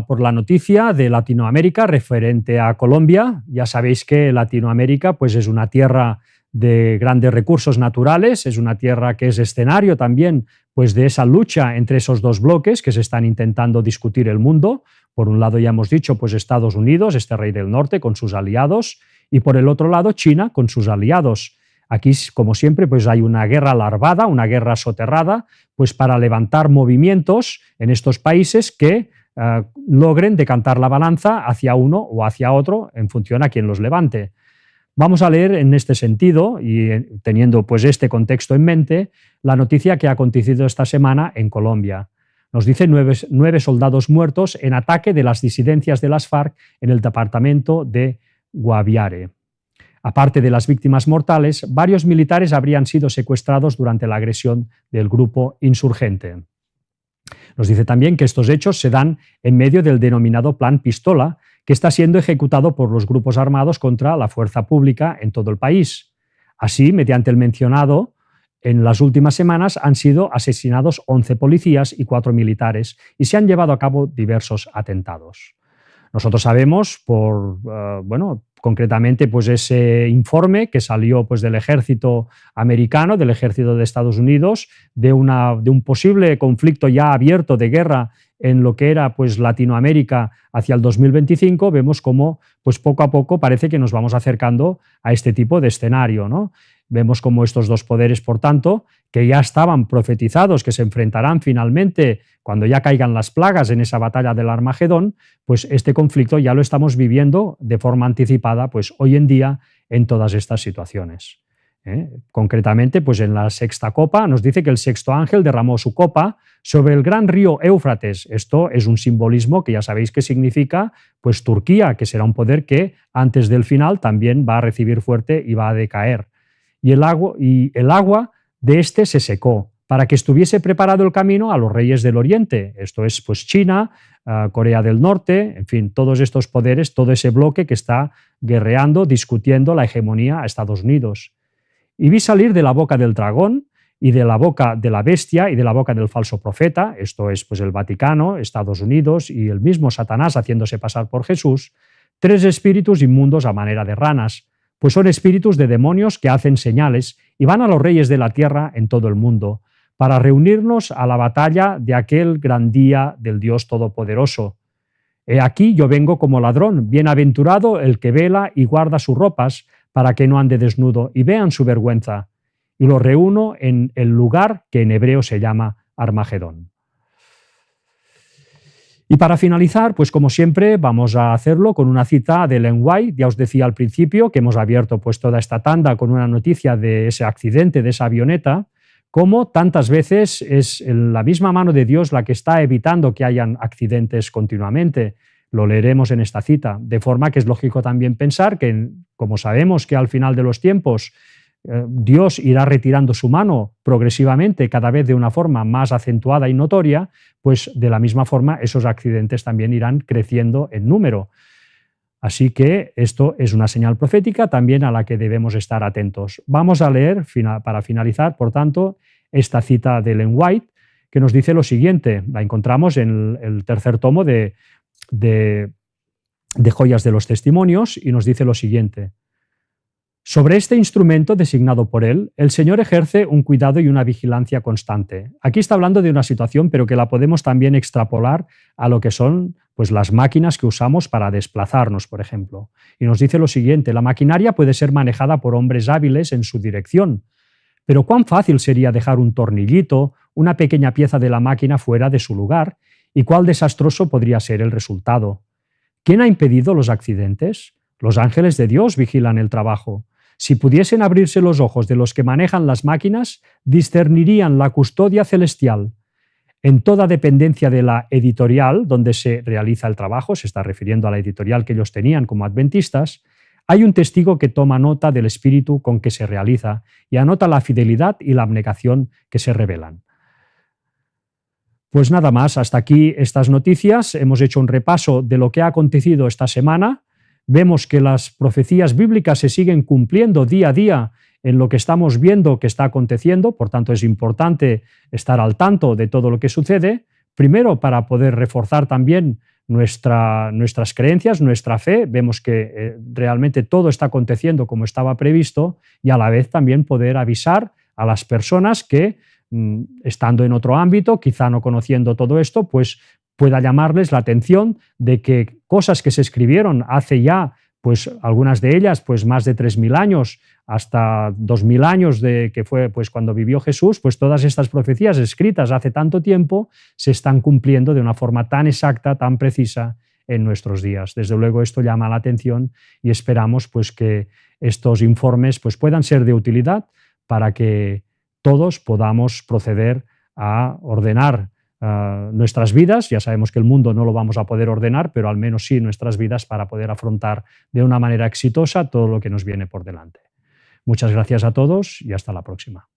por la noticia de Latinoamérica referente a Colombia. Ya sabéis que Latinoamérica pues, es una tierra de grandes recursos naturales, es una tierra que es escenario también pues, de esa lucha entre esos dos bloques que se están intentando discutir el mundo. Por un lado ya hemos dicho pues, Estados Unidos, este rey del norte con sus aliados, y por el otro lado China con sus aliados. Aquí, como siempre, pues hay una guerra larvada, una guerra soterrada, pues para levantar movimientos en estos países que logren decantar la balanza hacia uno o hacia otro en función a quien los levante. Vamos a leer en este sentido, y teniendo pues este contexto en mente, la noticia que ha acontecido esta semana en Colombia. Nos dice 9 soldados muertos en ataque de las disidencias de las FARC en el departamento de Guaviare. Aparte de las víctimas mortales, varios militares habrían sido secuestrados durante la agresión del grupo insurgente. Nos dice también que estos hechos se dan en medio del denominado Plan Pistola, que está siendo ejecutado por los grupos armados contra la fuerza pública en todo el país. Así, mediante el mencionado, en las últimas semanas han sido asesinados 11 policías y 4 militares y se han llevado a cabo diversos atentados. Nosotros sabemos, concretamente, pues ese informe que salió pues, del ejército americano, del ejército de Estados Unidos, de un posible conflicto ya abierto de guerra en lo que era pues, Latinoamérica hacia el 2025, vemos cómo pues, poco a poco parece que nos vamos acercando a este tipo de escenario, ¿no? Vemos cómo estos dos poderes, por tanto, que ya estaban profetizados, que se enfrentarán finalmente cuando ya caigan las plagas en esa batalla del Armagedón, pues este conflicto ya lo estamos viviendo de forma anticipada pues hoy en día en todas estas situaciones. Concretamente, pues en la sexta copa nos dice que el sexto ángel derramó su copa sobre el gran río Éufrates. Esto es un simbolismo que ya sabéis que significa pues Turquía, que será un poder que antes del final también va a recibir fuerte y va a decaer. Y el agua de este se secó para que estuviese preparado el camino a los reyes del Oriente. Esto es pues China, Corea del Norte, en fin, todos estos poderes, todo ese bloque que está guerreando, discutiendo la hegemonía a Estados Unidos. Y vi salir de la boca del dragón y de la boca de la bestia y de la boca del falso profeta, esto es pues el Vaticano, Estados Unidos y el mismo Satanás haciéndose pasar por Jesús, 3 espíritus inmundos a manera de ranas, pues son espíritus de demonios que hacen señales y van a los reyes de la tierra en todo el mundo, para reunirnos a la batalla de aquel gran día del Dios Todopoderoso. He aquí yo vengo como ladrón, bienaventurado el que vela y guarda sus ropas, para que no ande desnudo y vean su vergüenza. Y los reúno en el lugar que en hebreo se llama Armagedón. Y para finalizar, pues como siempre, vamos a hacerlo con una cita de Ellen White. Ya os decía al principio que hemos abierto pues toda esta tanda con una noticia de ese accidente, de esa avioneta, como tantas veces es la misma mano de Dios la que está evitando que hayan accidentes continuamente. Lo leeremos en esta cita, de forma que es lógico también pensar que, como sabemos que al final de los tiempos Dios irá retirando su mano progresivamente, cada vez de una forma más acentuada y notoria, pues de la misma forma esos accidentes también irán creciendo en número. Así que esto es una señal profética también a la que debemos estar atentos. Vamos a leer, para finalizar, por tanto, esta cita de Ellen White, que nos dice lo siguiente. La encontramos en el tercer tomo de Joyas de los Testimonios y nos dice lo siguiente. Sobre este instrumento designado por él, el Señor ejerce un cuidado y una vigilancia constante. Aquí está hablando de una situación, pero que la podemos también extrapolar a lo que son pues, las máquinas que usamos para desplazarnos, por ejemplo. Y nos dice lo siguiente, la maquinaria puede ser manejada por hombres hábiles en su dirección, pero cuán fácil sería dejar un tornillito, una pequeña pieza de la máquina fuera de su lugar, y cuál desastroso podría ser el resultado. ¿Quién ha impedido los accidentes? Los ángeles de Dios vigilan el trabajo. Si pudiesen abrirse los ojos de los que manejan las máquinas, discernirían la custodia celestial. En toda dependencia de la editorial donde se realiza el trabajo, se está refiriendo a la editorial que ellos tenían como adventistas, Hay un testigo que toma nota del espíritu con que se realiza y anota la fidelidad y la abnegación que se revelan. Pues nada más, hasta aquí estas noticias. Hemos hecho un repaso de lo que ha acontecido esta semana. Vemos que las profecías bíblicas se siguen cumpliendo día a día en lo que estamos viendo que está aconteciendo, por tanto es importante estar al tanto de todo lo que sucede, primero para poder reforzar también nuestras creencias, nuestra fe. Vemos que realmente todo está aconteciendo como estaba previsto, y a la vez también poder avisar a las personas que, estando en otro ámbito, quizá no conociendo todo esto, pues pueda llamarles la atención de que cosas que se escribieron hace ya, pues algunas de ellas, pues más de 3000 años, hasta 2000 años de que fue pues cuando vivió Jesús, pues todas estas profecías escritas hace tanto tiempo se están cumpliendo de una forma tan exacta, tan precisa en nuestros días. Desde luego esto llama la atención y esperamos pues que estos informes pues puedan ser de utilidad para que todos podamos proceder a ordenar nuestras vidas. Ya sabemos que el mundo no lo vamos a poder ordenar, pero al menos sí nuestras vidas, para poder afrontar de una manera exitosa todo lo que nos viene por delante. Muchas gracias a todos y hasta la próxima.